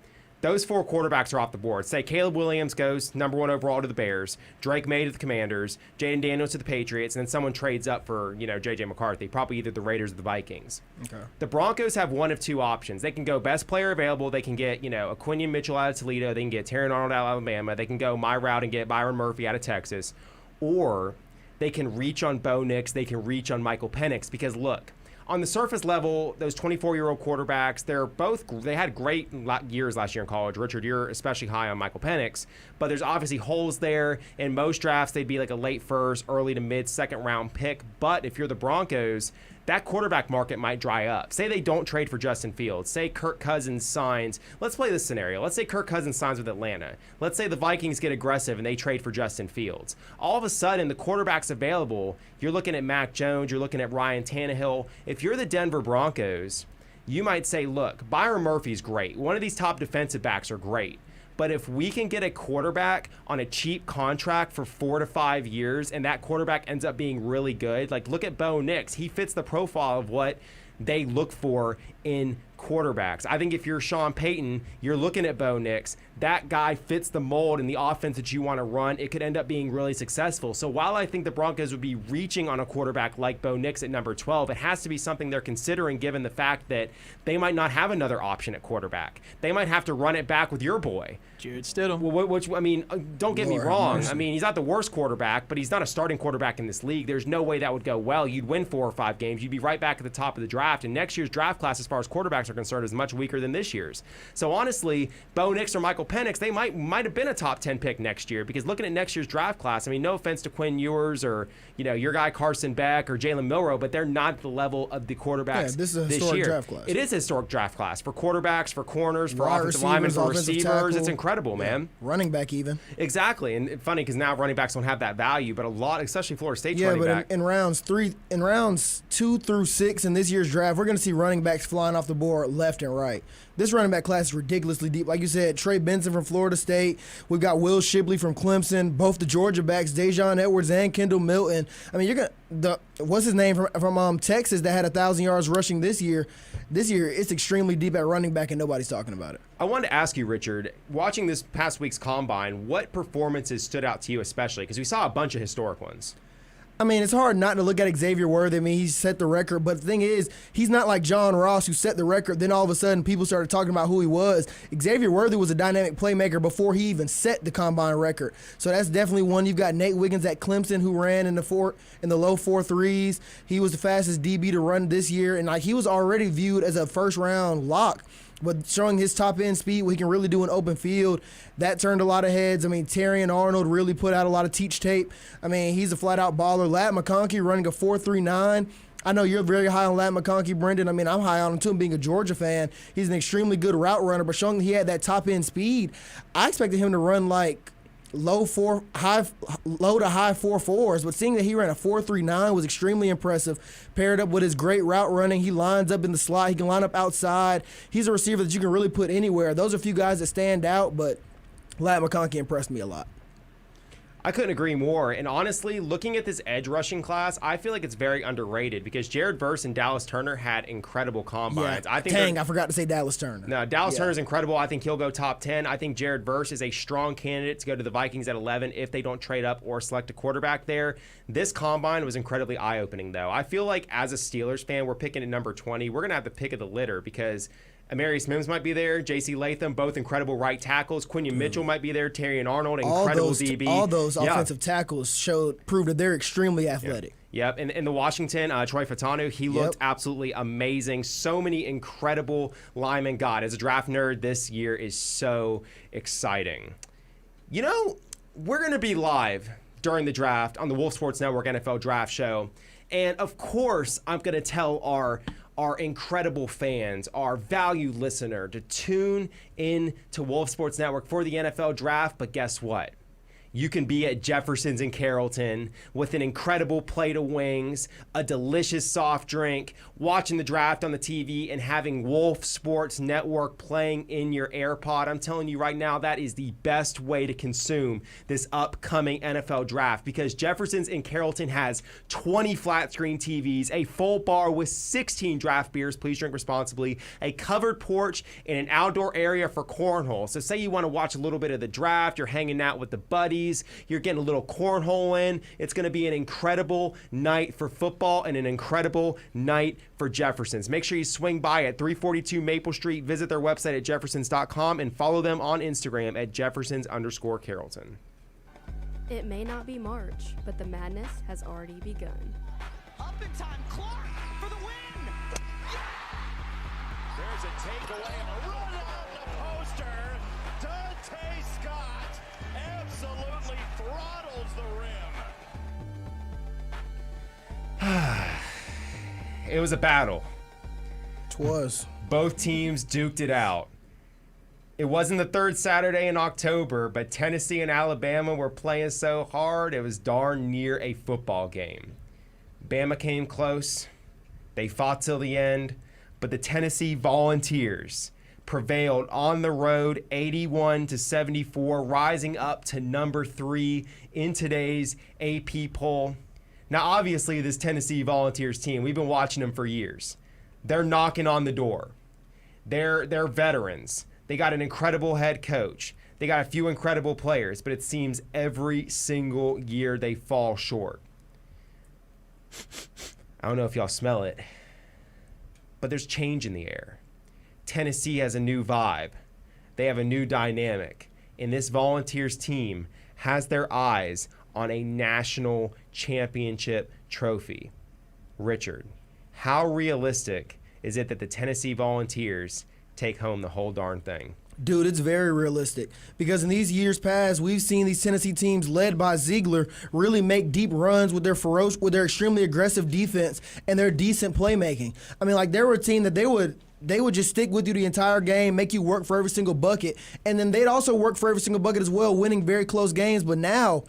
those 4 quarterbacks are off the board. Say Caleb Williams goes number 1 overall to the Bears, Drake May to the Commanders, Jaden Daniels to the Patriots, and then someone trades up for, J.J. McCarthy, probably either the Raiders or the Vikings. Okay. The Broncos have one of 2 options. They can go best player available. They can get, a Quinion Mitchell out of Toledo. They can get Terry Arnold out of Alabama. They can go my route and get Byron Murphy out of Texas. Or they can reach on Bo Nix. They can reach on Michael Penix because, look, on the surface level, those 24-year-old quarterbacks, they had great years last year in college. Richard, you're especially high on Michael Penix, but there's obviously holes there. In most drafts, they'd be like a late first, early to mid second round pick. But if you're the Broncos, that quarterback market might dry up. Say they don't trade for Justin Fields. Say Kirk Cousins signs. Let's play this scenario. Let's say Kirk Cousins signs with Atlanta. Let's say the Vikings get aggressive and they trade for Justin Fields. All of a sudden, the quarterbacks available, you're looking at Mac Jones, you're looking at Ryan Tannehill. If you're the Denver Broncos, you might say, look, Byron Murphy's great. One of these top defensive backs are great. But if we can get a quarterback on a cheap contract for 4 to 5 years and that quarterback ends up being really good, like look at Bo Nix. He fits the profile of what they look for in quarterbacks. I think if you're Sean Payton, you're looking at Bo Nix. That guy fits the mold in the offense that you want to run. It could end up being really successful. So while I think the Broncos would be reaching on a quarterback like Bo Nix at number 12, it has to be something they're considering given the fact that they might not have another option at quarterback. They might have to run it back with your boy. Jarrett Stidham. Well, don't get me wrong. I mean, he's not the worst quarterback, but he's not a starting quarterback in this league. There's no way that would go well. You'd win 4 or 5 games. You'd be right back at the top of the draft. And next year's draft class, as far as quarterbacks are concerned, is much weaker than this year's. So honestly, Bo Nix or Michael Penix, they might have been a top 10 pick next year because looking at next year's draft class, I mean, no offense to Quinn Ewers or your guy Carson Beck or Jalen Milroe, but they're not at the level of the quarterbacks this is a historic draft class. It is a historic draft class for quarterbacks, for corners, for Wide offensive linemen, for receivers, receivers. It's tackle. incredible, man. Running back even. Exactly, and it's funny because now running backs don't have that value, but a lot, especially Florida State's running back. In rounds 2 through 6 in this year's draft, we're going to see running backs flying off the board left and right. This running back class is ridiculously deep. Like you said, Trey Benson from Florida State. We've got Will Shipley from Clemson. Both the Georgia backs, Dejon Edwards and Kendall Milton. I mean, what's his name from Texas that had 1,000 yards rushing this year? This year, it's extremely deep at running back, and nobody's talking about it. I wanted to ask you, Richard, watching this past week's combine, what performances stood out to you especially? Because we saw a bunch of historic ones. I mean, it's hard not to look at Xavier Worthy. I mean, he set the record, but the thing is, he's not like John Ross who set the record. Then all of a sudden, people started talking about who he was. Xavier Worthy was a dynamic playmaker before he even set the combine record. So that's definitely one. You've got Nate Wiggins at Clemson who ran in the low 4.3s. He was the fastest DB to run this year, and he was already viewed as a first-round lock. But showing his top-end speed, what he can really do in open field, that turned a lot of heads. I mean, Terry and Arnold really put out a lot of teach tape. I mean, he's a flat-out baller. Lat McConkey running a 4.39. I know you're very high on Lat McConkey, Brendan. I mean, I'm high on him, too, being a Georgia fan. He's an extremely good route runner, but showing he had that top-end speed, I expected him to run low to high 4.4s, but seeing that he ran a 4.39 was extremely impressive. Paired up with his great route running, he lines up in the slot, he can line up outside. He's a receiver that you can really put anywhere. Those are a few guys that stand out, but Lat McConkey impressed me a lot. I couldn't agree more. And honestly, looking at this edge rushing class, I feel like it's very underrated because Jared Verse and Dallas Turner had incredible combines. Yeah, I forgot to say Dallas Turner. No, Dallas Turner's incredible. I think he'll go top 10. I think Jared Verse is a strong candidate to go to the Vikings at 11 if they don't trade up or select a quarterback there. This combine was incredibly eye-opening, though. I feel like as a Steelers fan, we're picking at number 20. We're going to have the pick of the litter because Amarius Mims might be there, J.C. Latham, both incredible right tackles. Quinion Mitchell might be there, Terry and Arnold, incredible DB. All those offensive tackles proved that they're extremely athletic. Yep, and in the Washington, Troy Fatanu, he looked absolutely amazing. So many incredible linemen. God, as a draft nerd, this year is so exciting. We're going to be live during the draft on the Wolf Sports Network NFL Draft Show. And, of course, I'm going to tell our incredible fans, our valued listener, to tune in to Wolf Sports Network for the NFL Draft. But guess what? you can be at Jefferson's in Carrollton with an incredible plate of wings, a delicious soft drink, watching the draft on the TV, and having Wolf Sports Network playing in your AirPod. I'm telling you right now, that is the best way to consume this upcoming NFL draft, because Jefferson's in Carrollton has 20 flat screen TVs, a full bar with 16 draft beers, please drink responsibly, a covered porch, and an outdoor area for cornhole. So say you want to watch a little bit of the draft, you're hanging out with the buddies, you're getting a little cornhole in. It's going to be an incredible night for football and an incredible night for Jefferson's. Make sure you swing by at 342 Maple Street, visit their website at jeffersons.com, and follow them on Instagram at jeffersons_Carrollton. It may not be March, but the madness has already begun. Up in time, Clark for the win! Yeah! There's a takeaway and a run on the poster. Dante Scott absolutely throttles the rim. It was a battle. It was. Both teams duked it out. It wasn't the third Saturday in October, but Tennessee and Alabama were playing so hard it was darn near a football game. Bama came close. They fought till the end, but the Tennessee Volunteers prevailed on the road 81-74, rising up to number 3 in today's AP poll. Now, obviously, this Tennessee Volunteers team, we've been watching them for years. They're knocking on the door. They're veterans. They got an incredible head coach. They got a few incredible players, but it seems every single year they fall short. I don't know if y'all smell it, but there's change in the air. Tennessee has a new vibe. They have a new dynamic. And this Volunteers team has their eyes on a national championship trophy. Richard, how realistic is it that the Tennessee Volunteers take home the whole darn thing? Dude, it's very realistic because in these years past, we've seen these Tennessee teams led by Ziegler really make deep runs with their extremely aggressive defense and their decent playmaking. I mean, like, they were a team that they would just stick with you the entire game, make you work for every single bucket, and then they'd also work for every single bucket as well, winning very close games. But now,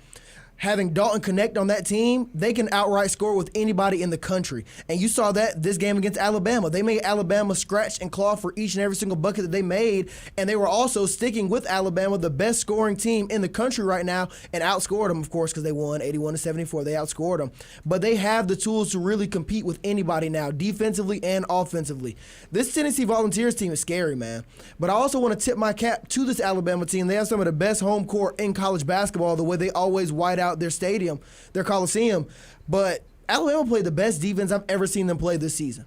having Dalton Connect on that team, they can outright score with anybody in the country. And you saw that this game against Alabama. They made Alabama scratch and claw for each and every single bucket that they made, and they were also sticking with Alabama, the best scoring team in the country right now, and outscored them, of course, because they won 81-74. They outscored them. But they have the tools to really compete with anybody now, defensively and offensively. This Tennessee Volunteers team is scary, man. But I also want to tip my cap to this Alabama team. They have some of the best home court in college basketball, the way they always white out their stadium, their Coliseum. But Alabama played the best defense I've ever seen them play this season.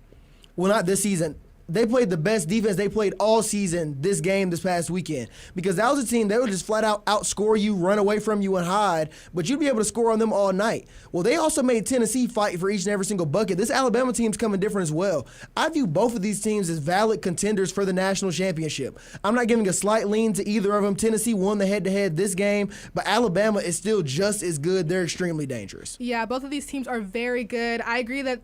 Well, not this season. They played the best defense they played all season this past weekend, because that was a team that would just flat out outscore you, run away from you, and hide, but you'd be able to score on them all night. Well, they also made Tennessee fight for each and every single bucket. This Alabama team's coming different as well. I view both of these teams as valid contenders for the national championship. I'm not giving a slight lean to either of them. Tennessee won the head-to-head this game, but Alabama is still just as good. They're extremely dangerous. Yeah, both of these teams are very good. I agree that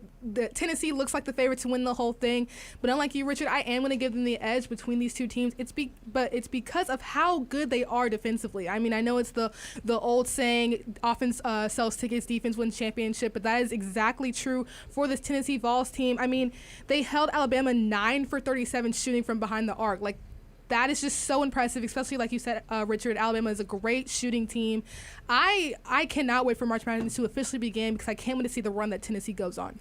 Tennessee looks like the favorite to win the whole thing, but unlike you, Richard, I am going to give them the edge between these two teams. But it's because of how good they are defensively. I mean, I know it's the old saying, offense sells tickets, defense wins championship, but that is exactly true for this Tennessee Vols team. I mean, they held Alabama 9 for 37 shooting from behind the arc. Like, that is just so impressive, especially like you said, Richard. Alabama is a great shooting team. I cannot wait for March Madness to officially begin because I can't wait to see the run that Tennessee goes on.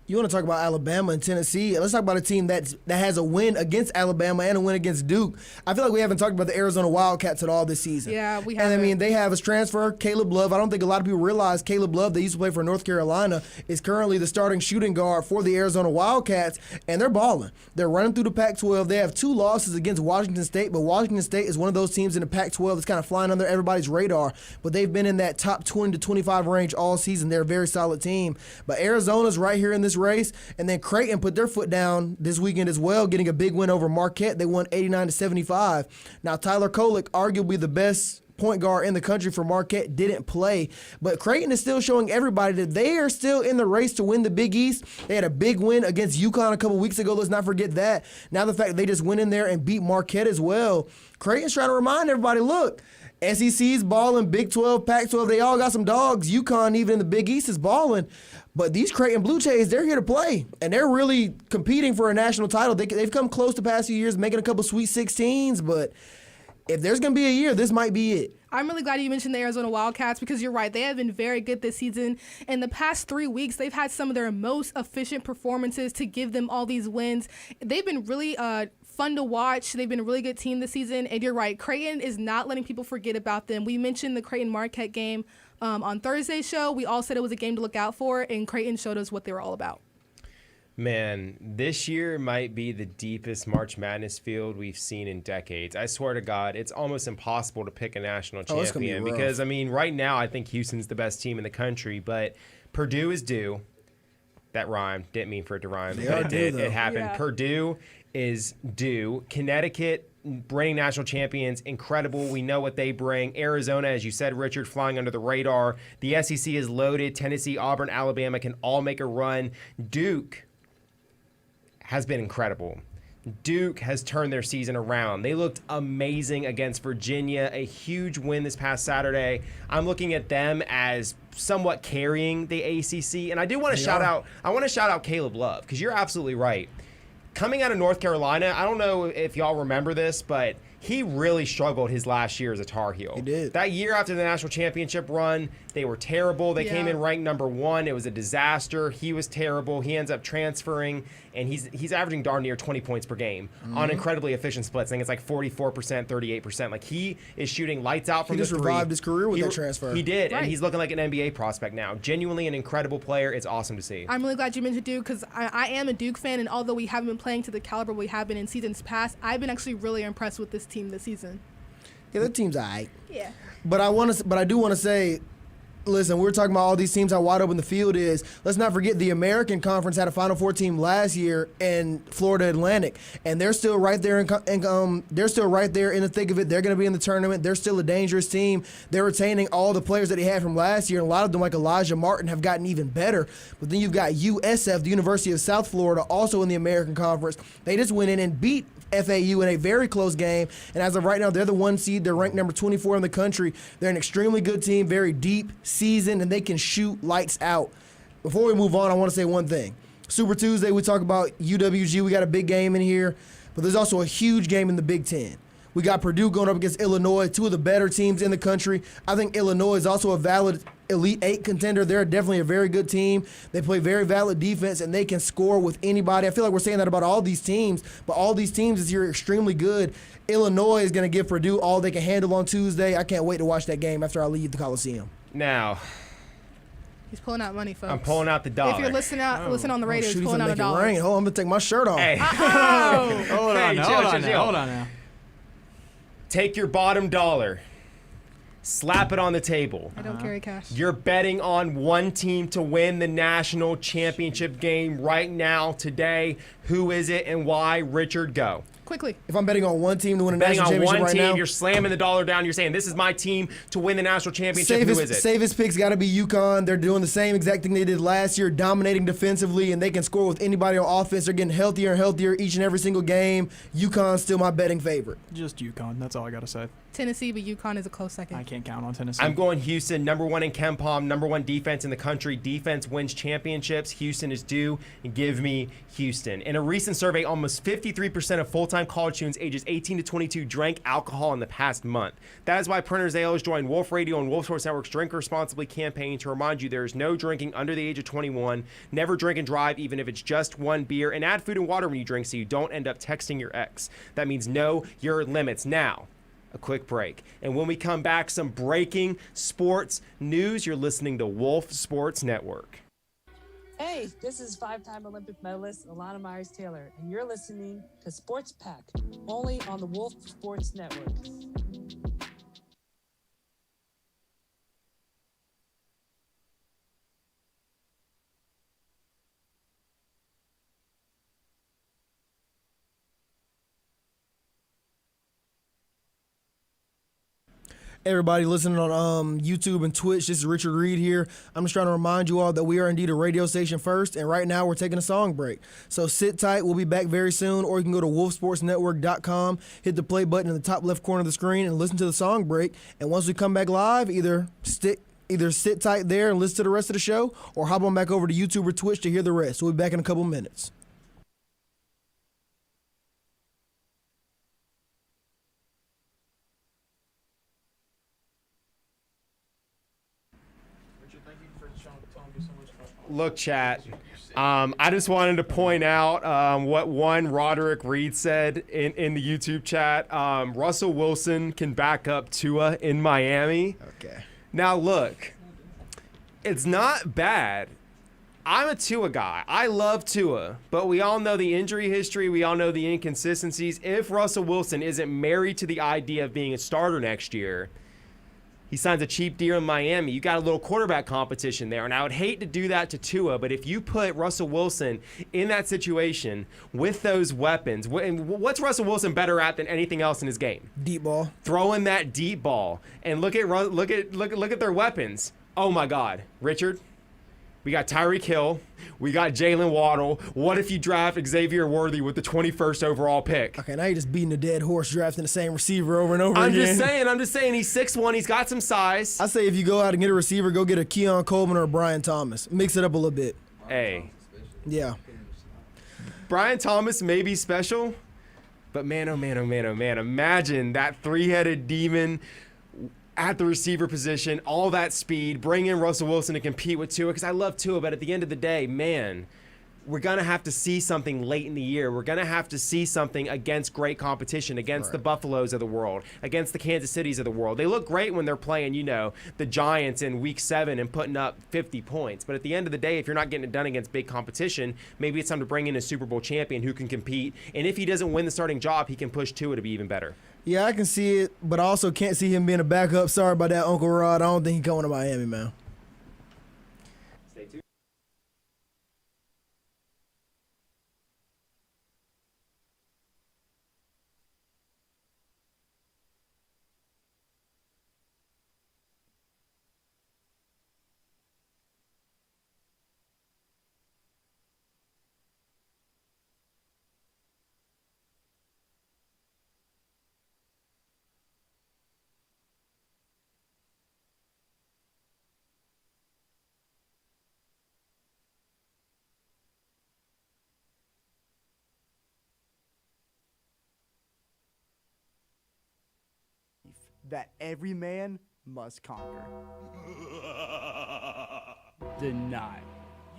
You want to talk about Alabama and Tennessee? Let's talk about a team that has a win against Alabama and a win against Duke. I feel like we haven't talked about the Arizona Wildcats at all this season. Yeah, we haven't. And, I mean, they have a transfer, Caleb Love. I don't think a lot of people realize Caleb Love, that used to play for North Carolina, is currently the starting shooting guard for the Arizona Wildcats, and they're balling. They're running through the Pac-12. They have 2 losses against Washington State, but Washington State is one of those teams in the Pac-12 that's kind of flying under everybody's radar. But they've been in that top 20 to 25 range all season. They're a very solid team. But Arizona's right here in this race, and then Creighton put their foot down this weekend as well, getting a big win over Marquette. They won 89-75. Now, Tyler Kolek, arguably the best point guard in the country for Marquette, didn't play. But Creighton is still showing everybody that they are still in the race to win the Big East. They had a big win against UConn a couple weeks ago. Let's not forget that. Now the fact that they just went in there and beat Marquette as well. Creighton's trying to remind everybody, look, SEC's balling, Big 12, Pac-12, they all got some dogs. UConn, even in the Big East, is balling. But these Creighton Blue Jays, they're here to play, and they're really competing for a national title. They've come close the past few years, making a couple Sweet 16s, but if there's going to be a year, this might be it. I'm really glad you mentioned the Arizona Wildcats because you're right. They have been very good this season. In the past 3 weeks, they've had some of their most efficient performances to give them all these wins. They've been really fun to watch. They've been a really good team this season. And you're right, Creighton is not letting people forget about them. We mentioned the Creighton-Marquette game on Thursday's show. We all said it was a game to look out for, and Creighton showed us what they were all about. Man, this year might be the deepest March Madness field we've seen in decades. I swear to God, it's almost impossible to pick a national champion because, I mean, right now I think Houston's the best team in the country, but Purdue is due. That rhymed. Didn't mean for it to rhyme, but it did. It happened. Yeah. Purdue is due. Connecticut, reigning national champions, incredible. We know what they bring. Arizona, as you said, Richard, flying under the radar. The SEC is loaded. Tennessee, Auburn, Alabama can all make a run. Duke has been incredible. Duke has turned their season around. They looked amazing against Virginia, a huge win this past Saturday. I'm looking at them as somewhat carrying the ACC, and I do want to shout out Caleb Love, because you're absolutely right. Coming out of North Carolina, I don't know if y'all remember this, but he really struggled his last year as a Tar Heel. He did. That year after the national championship run, they were terrible. They came in ranked number 1. It was a disaster. He was terrible. He ends up transferring, and he's averaging darn near 20 points per game on incredibly efficient splits. I think it's like 44%, 38%. Like, he is shooting lights out from the three. He just revived his career with that transfer. He did, and he's looking like an NBA prospect now. Genuinely an incredible player. It's awesome to see. I'm really glad you mentioned Duke because I am a Duke fan, and although we haven't been playing to the caliber we have been in seasons past, I've been actually really impressed with this team this season. Yeah, that team's all right. Yeah. But I do want to say, listen, we're talking about all these teams, how wide open the field is. Let's not forget the American Conference had a Final Four team last year in Florida Atlantic, and they're still right there. They're still right there in the thick of it. They're going to be in the tournament. They're still a dangerous team. They're retaining all the players that they had from last year, and a lot of them, like Elijah Martin, have gotten even better. But then you've got USF, the University of South Florida, also in the American Conference. They just went in and beat FAU in a very close game, and as of right now, they're the 1 seed. They're ranked number 24 in the country. They're an extremely good team, very deep, seasoned, and they can shoot lights out. Before we move on, I want to say one thing. Super Tuesday, we talk about UWG. We got a big game in here, but there's also a huge game in the Big Ten. We got Purdue going up against Illinois, 2 of the better teams in the country. I think Illinois is also a valid Elite 8 contender. They're definitely a very good team. They play very valid defense, and they can score with anybody. I feel like we're saying that about all these teams, but all these teams this year are extremely good. Illinois is going to give Purdue all they can handle on Tuesday. I can't wait to watch that game after I leave the Coliseum. Now, he's pulling out money, folks. I'm pulling out the dollar. If you're listening on the radio, he's pulling out a dollar. Rain. Hold on, I'm going to take my shirt off. Hey. Hold on now. Take your bottom dollar. Slap it on the table. I don't carry cash. You're betting on one team to win the national championship game right now, today. Who is it and why? Richard, go. Quickly. If I'm betting on one team to win a national championship betting on one right team, now, you're slamming the dollar down. You're saying, this is my team to win the national championship. Who is it? Safest pick's got to be UConn. They're doing the same exact thing they did last year, dominating defensively, and they can score with anybody on offense. They're getting healthier and healthier each and every single game. UConn's still my betting favorite. Just UConn. That's all I got to say. Tennessee, but UConn is a close second. I can't count on Tennessee. I'm going Houston, number 1 in KenPom, number 1 defense in the country. Defense wins championships. Houston is due. Give me Houston. In a recent survey, almost 53% of full-time college students ages 18 to 22 drank alcohol in the past month. That is why Printers Ale has joined Wolf Radio and Wolf Sports Network's Drink Responsibly campaign to remind you there is no drinking under the age of 21. Never drink and drive, even if it's just one beer. And add food and water when you drink so you don't end up texting your ex. That means know your limits. Now, a quick break. And when we come back, some breaking sports news. You're listening to Wolf Sports Network. Hey, this is 5-time Olympic medalist Alana Myers-Taylor, and you're listening to Sports Pack, only on the Wolf Sports Network. Everybody listening on YouTube and Twitch, this is Richard Reed here. I'm just trying to remind you all that we are indeed a radio station first, and right now we're taking a song break. So sit tight, we'll be back very soon, or you can go to wolfsportsnetwork.com, hit the play button in the top left corner of the screen, and listen to the song break. And once we come back live, either sit tight there and listen to the rest of the show, or hop on back over to YouTube or Twitch to hear the rest. We'll be back in a couple minutes. Look, chat, I just wanted to point out what one Roderick Reed said in the YouTube chat. Russell Wilson can back up Tua in Miami. Okay. Now, look, it's not bad. I'm a Tua guy. I love Tua, but we all know the injury history. We all know the inconsistencies. If Russell Wilson isn't married to the idea of being a starter next year, he signs a cheap deal in Miami. You got a little quarterback competition there, and I would hate to do that to Tua, but if you put Russell Wilson in that situation with those weapons, what's Russell Wilson better at than anything else in his game? Deep ball. Throwing that deep ball, and look at their weapons. Oh my God, Richard. We got Tyreek Hill. We got Jalen Waddle. What if you draft Xavier Worthy with the 21st overall pick? Okay, now you're just beating a dead horse drafting the same receiver over and over again. I'm just saying he's 6'1". He's got some size. I say if you go out and get a receiver, go get a Keon Coleman or a Brian Thomas. Mix it up a little bit. Hey. Yeah. Brian Thomas may be special, but man, oh man, oh man, oh man. Imagine that three-headed demon at the receiver position, all that speed, bring in Russell Wilson to compete with Tua, because I love Tua, but at the end of the day, man, we're going to have to see something late in the year. We're going to have to see something against great competition, against the Buffaloes of the world, against the Kansas Cities of the world. They look great when they're playing, the Giants in Week 7 and putting up 50 points. But at the end of the day, if you're not getting it done against big competition, maybe it's time to bring in a Super Bowl champion who can compete. And if he doesn't win the starting job, he can push Tua to be even better. Yeah, I can see it, but I also can't see him being a backup. Sorry about that, Uncle Rod. I don't think he's going to Miami, man. Stay tuned. That every man must conquer. Deny.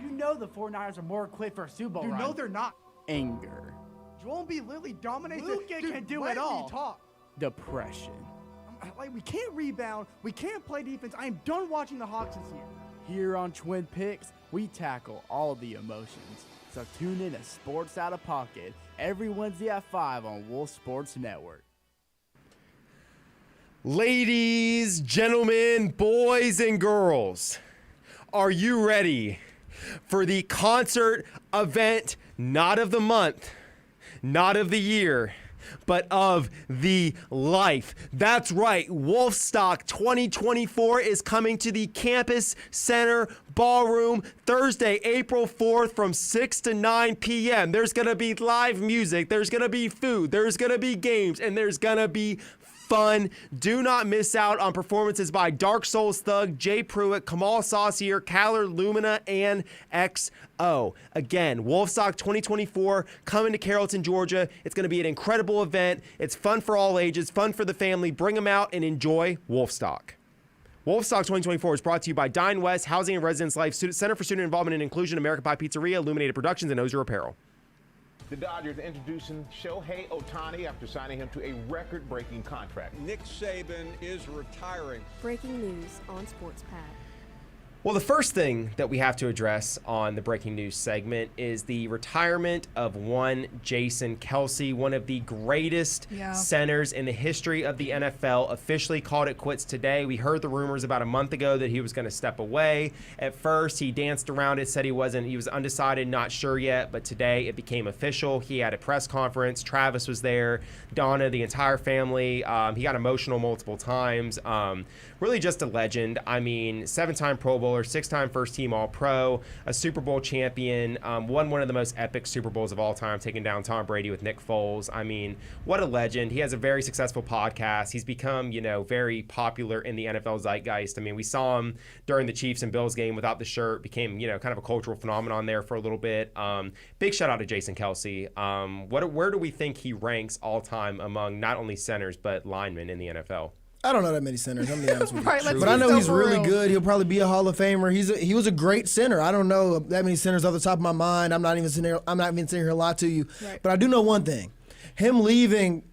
You know the 49ers are more equipped for a Super Bowl You run. know they're not. Anger. Joel B. Lilly dominates Luke it. can do let it all. Me talk. Depression. We can't rebound. We can't play defense. I am done watching the Hawks this year. Here on Twin Picks, we tackle all the emotions. So tune in to Sports Out of Pocket every Wednesday at 5 on Wolf Sports Network. Ladies, gentlemen, boys, and girls, are you ready for the concert event, not of the month, not of the year, but of the life? That's right, Wolfstock 2024 is coming to the Campus Center Ballroom Thursday, April 4th from 6 to 9 p.m. There's going to be live music, there's going to be food, there's going to be games, and there's going to be fun. Do not miss out on performances by Dark Souls Thug, Jay Pruitt, Kamal Saucier, Caller, Lumina, and XO. Again, Wolfstock 2024 coming to Carrollton, Georgia. It's going to be an incredible event. It's fun for all ages, fun for the family. Bring them out and enjoy Wolfstock. Wolfstock 2024 is brought to you by Dine West, Housing and Residence Life, Center for Student Involvement and Inclusion, American Pie Pizzeria, Illuminated Productions, and Ozier Apparel. The Dodgers introducing Shohei Ohtani after signing him to a record-breaking contract. Nick Saban is retiring. Breaking news on Sports Pack. Well, the first thing that we have to address on the breaking news segment is the retirement of one Jason Kelce, one of the greatest centers in the history of the NFL, officially called it quits today. We heard the rumors about a month ago that he was going to step away. At first, he danced around it, said he was undecided, not sure yet, but today it became official. He had a press conference. Travis was there, Donna, the entire family. He got emotional multiple times. Really just a legend. I mean, 7-time Pro Bowler, 6-time first-team All-Pro, a Super Bowl champion, won one of the most epic Super Bowls of all time, taking down Tom Brady with Nick Foles. I mean, what a legend. He has a very successful podcast. He's become, very popular in the NFL zeitgeist. I mean, we saw him during the Chiefs and Bills game without the shirt, became, kind of a cultural phenomenon there for a little bit. Big shout out to Jason Kelce. Where do we think he ranks all-time among not only centers, but linemen in the NFL? I don't know that many centers. I'm gonna be honest with you. Right, but I know he's really good. He'll probably be a Hall of Famer. He was a great center. I don't know that many centers off the top of my mind. I'm not even sitting here to lie to you. Right. But I do know one thing: him leaving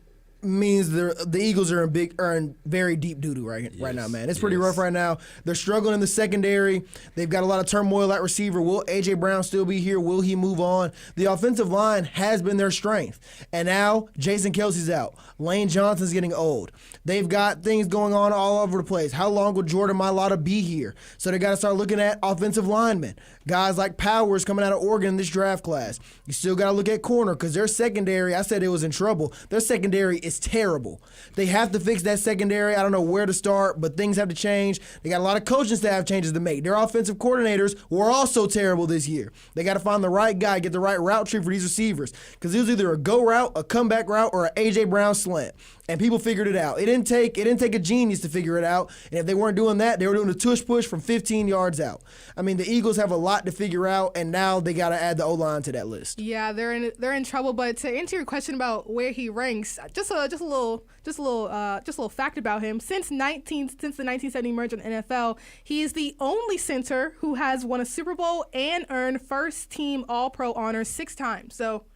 means the Eagles are in very deep doo-doo right now, man. It's pretty rough right now. They're struggling in the secondary. They've got a lot of turmoil at receiver. Will A.J. Brown still be here? Will he move on? The offensive line has been their strength. And now Jason Kelce's out. Lane Johnson's getting old. They've got things going on all over the place. How long will Jordan Mailata be here? So they got to start looking at offensive linemen. Guys like Powers coming out of Oregon in this draft class. You still got to look at corner because their secondary, I said it was in trouble. Their secondary is terrible. They have to fix that secondary. I don't know where to start, but things have to change. They got a lot of coaching staff changes to make. Their offensive coordinators were also terrible this year. They got to find the right guy, get the right route tree for these receivers because it was either a go route, a comeback route, or an A.J. Brown slant. And people figured it out. It didn't take a genius to figure it out. And if they weren't doing that, they were doing a tush push from 15 yards out. I mean, the Eagles have a lot to figure out, and now they got to add the O-line to that list. Yeah, they're in trouble. But to answer your question about where he ranks, just a little fact about him. Since the 1970 merger in the NFL, he is the only center who has won a Super Bowl and earned first-team All-Pro honors 6 times. So.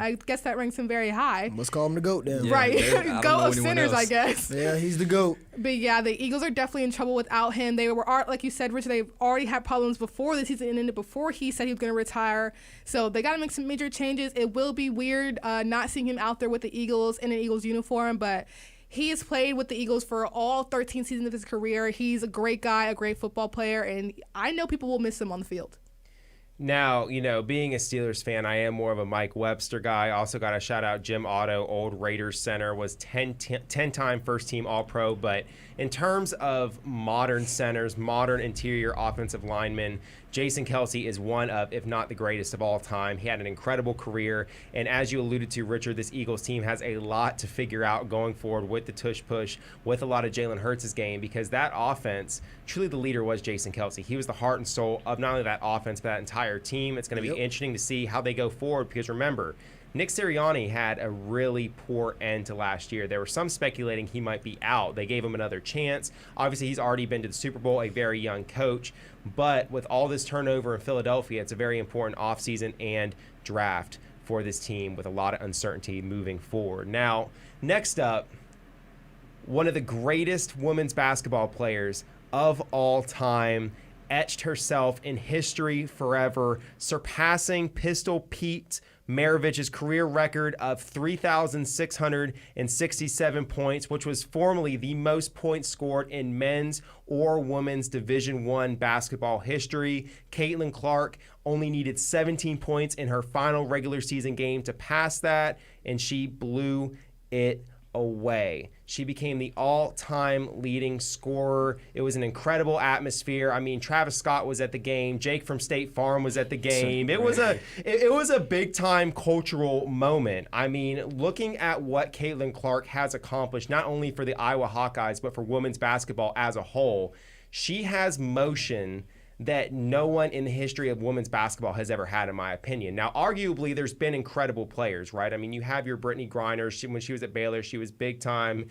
I guess that ranks him very high. Let's call him the GOAT then. Yeah, right. GOAT of centers, I guess. Yeah, he's the GOAT. But yeah, the Eagles are definitely in trouble without him. They were, like you said, Richard, they've already had problems before the season ended, before he said he was going to retire. So they got to make some major changes. It will be weird not seeing him out there with the Eagles in an Eagles uniform, but he has played with the Eagles for all 13 seasons of his career. He's a great guy, a great football player, and I know people will miss him on the field. Now, being a Steelers fan, I am more of a Mike Webster guy. Also got to shout out Jim Otto, old Raiders center, was 10-time first-team All-Pro. But in terms of modern centers, modern interior offensive linemen, Jason Kelce is one of, if not the greatest of all time. He had an incredible career. And as you alluded to, Richard, this Eagles team has a lot to figure out going forward with the tush push, with a lot of Jalen Hurts' game, because that offense, truly the leader was Jason Kelce. He was the heart and soul of not only that offense, but that entire team. It's going to be interesting to see how they go forward, because remember, Nick Sirianni had a really poor end to last year. There were some speculating he might be out. They gave him another chance. Obviously, he's already been to the Super Bowl, a very young coach. But with all this turnover in Philadelphia, it's a very important offseason and draft for this team with a lot of uncertainty moving forward. Now, next up, one of the greatest women's basketball players of all time, etched herself in history forever, surpassing Pistol Pete Maravich's career record of 3,667 points, which was formerly the most points scored in men's or women's Division I basketball history. Caitlin Clark only needed 17 points in her final regular season game to pass that, and she blew it away. She became the all-time leading scorer. It was an incredible atmosphere. I mean, Travis Scott was at the game. Jake from State Farm was at the game. It was a big-time cultural moment. I mean, looking at what Caitlin Clark has accomplished, not only for the Iowa Hawkeyes, but for women's basketball as a whole, she has motion that no one in the history of women's basketball has ever had, in my opinion. Now, arguably, there's been incredible players, right? I mean, you have your Brittany Griner. When she was at Baylor, she was big time.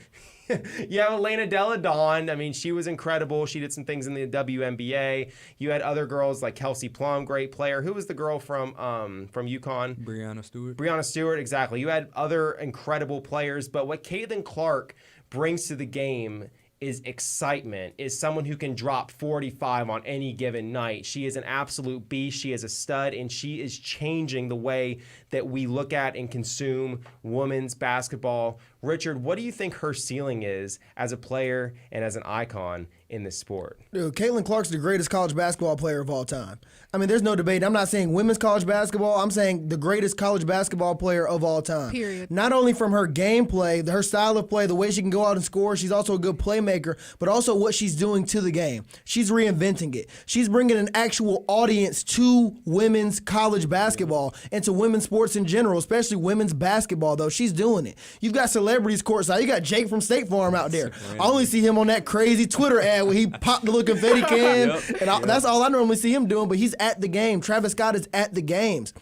You have Elena Delle Donne. I mean, she was incredible. She did some things in the WNBA. You had other girls like Kelsey Plum, great player. Who was the girl from UConn? Breanna Stewart. Breanna Stewart, exactly. You had other incredible players. But what Caitlin Clark brings to the game is excitement, is someone who can drop 45 on any given night. She is an absolute beast. She is a stud, and she is changing the way that we look at and consume women's basketball. Richard, what do you think her ceiling is as a player and as an icon in this sport? Dude, Caitlin Clark's the greatest college basketball player of all time. I mean, there's no debate. I'm not saying women's college basketball. I'm saying the greatest college basketball player of all time. Period. Not only from her gameplay, her style of play, the way she can go out and score. She's also a good playmaker, but also what she's doing to the game. She's reinventing it. She's bringing an actual audience to women's college basketball and to women's sports in general, especially women's basketball, though. She's doing it. You've got celebrities courtside. You got Jake from State Farm out there. I only see him on that crazy Twitter ad where he popped the little confetti can. That's all I normally see him doing, but he's at the game. Travis Scott is at the games.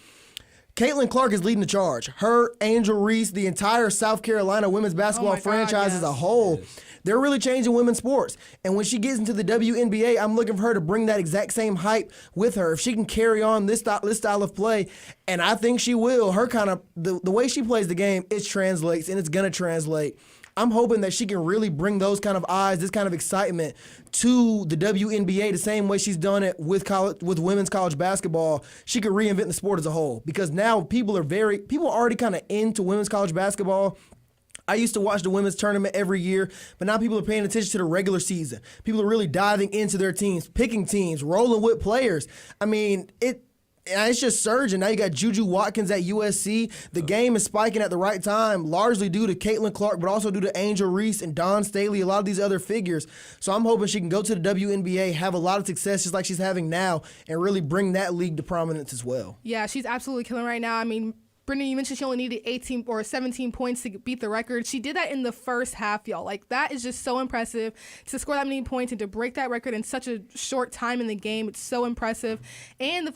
Caitlin Clark is leading the charge. Her, Angel Reese, the entire South Carolina women's basketball franchise as a whole, they're really changing women's sports. And when she gets into the WNBA, I'm looking for her to bring that exact same hype with her. If she can carry on this style of play, and I think she will, her kind of, the way she plays the game, it translates, and it's going to translate. I'm hoping that she can really bring those kind of eyes, this kind of excitement to the WNBA the same way she's done it with women's college basketball. She could reinvent the sport as a whole, because now people are already kind of into women's college basketball. I used to watch the women's tournament every year, but now people are paying attention to the regular season. People are really diving into their teams, picking teams, rolling with players. I mean, it's just surging. Now you got Juju Watkins at USC. The game is spiking at the right time, largely due to Caitlin Clark, but also due to Angel Reese and Dawn Staley, a lot of these other figures. So I'm hoping she can go to the WNBA, have a lot of success just like she's having now, and really bring that league to prominence as well. Yeah, she's absolutely killing right now. I mean, Brittany, you mentioned she only needed 18 or 17 points to beat the record. She did that in the first half, y'all. Like, that is just so impressive. To score that many points and to break that record in such a short time in the game, it's so impressive. And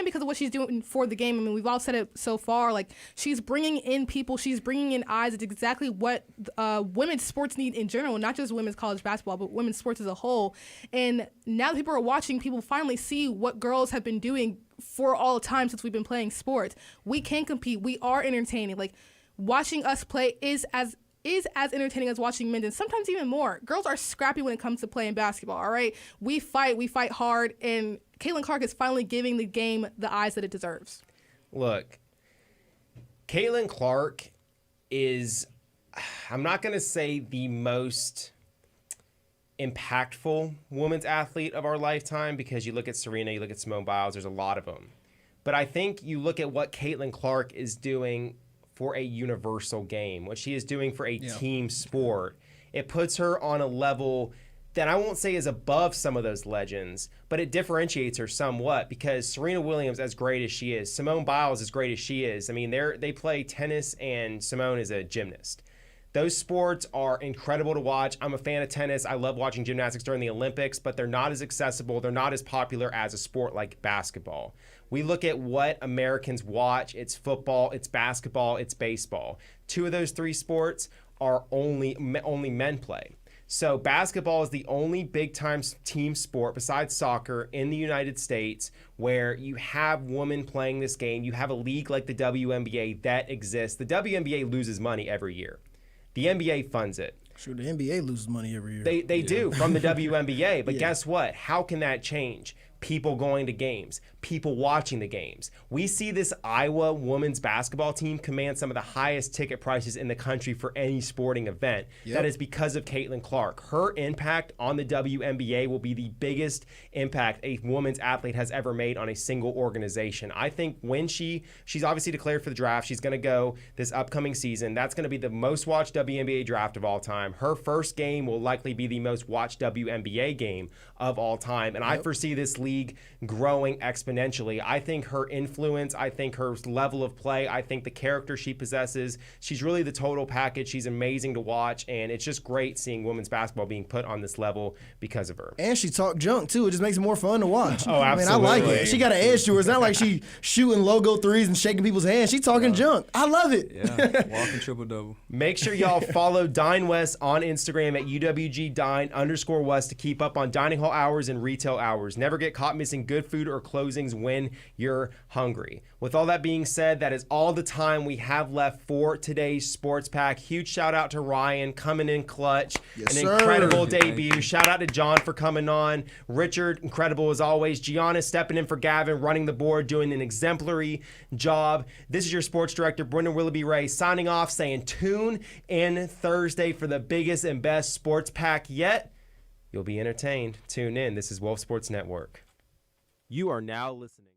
because of what she's doing for the game, I mean, we've all said it so far, like, she's bringing in people, she's bringing in eyes. It's exactly what women's sports need in general, not just women's college basketball, but women's sports as a whole. And now that people are watching, people finally see what girls have been doing for all time since we've been playing sports. We can compete. We are entertaining. Like, watching us play is as entertaining as watching men, and sometimes even more. Girls are scrappy when it comes to playing basketball, all right? We fight hard, and Caitlin Clark is finally giving the game the eyes that it deserves. Look, Caitlin Clark is, I'm not going to say the most impactful women's athlete of our lifetime, because you look at Serena, you look at Simone Biles, there's a lot of them. But I think you look at what Caitlin Clark is doing for a universal game, what she is doing for a team sport. It puts her on a level that I won't say is above some of those legends, but it differentiates her somewhat, because Serena Williams, as great as she is, Simone Biles, as great as she is, I mean, they play tennis, and Simone is a gymnast. Those sports are incredible to watch. I'm a fan of tennis. I love watching gymnastics during the Olympics, but they're not as accessible. They're not as popular as a sport like basketball. We look at what Americans watch. It's football, it's basketball, it's baseball. Two of those three sports are only men play. So basketball is the only big-time team sport besides soccer in the United States where you have women playing this game. You have a league like the WNBA that exists. The WNBA loses money every year. The NBA funds it. Sure, the NBA loses money every year. They do from the WNBA, but guess what? How can that change? People going to games, people watching the games. We see this Iowa women's basketball team command some of the highest ticket prices in the country for any sporting event. That is because of Caitlin Clark. Her impact on the WNBA will be the biggest impact a women's athlete has ever made on a single organization. I think when she's obviously declared for the draft, she's going to go this upcoming season. That's going to be the most watched WNBA draft of all time. Her first game will likely be the most watched WNBA game of all time. And I foresee this league growing exponentially. I think her influence, I think her level of play, I think the character she possesses, she's really the total package. She's amazing to watch, and it's just great seeing women's basketball being put on this level because of her. And she talked junk, too. It just makes it more fun to watch. Oh, absolutely. I mean, I like it. She got an edge to her. It's not like she shooting logo threes and shaking people's hands. She talking junk. I love it. Yeah, walking triple-double. Make sure y'all follow Dine West on Instagram at UWGDine_West to keep up on dining hall hours and retail hours. Never get caught caught missing good food or closings when you're hungry. With all that being said, that is all the time we have left for today's Sports Pack. Huge shout out to Ryan coming in clutch. Yes, An sir. incredible Thank debut. Shout out to John for coming on. Richard, incredible as always. Gianna stepping in for Gavin, running the board, doing an exemplary job. This is your sports director, Brendan Willoughby Ray, signing off, saying tune in Thursday for the biggest and best Sports Pack yet. You'll be entertained. Tune in. This is Wolf Sports Network. You are now listening.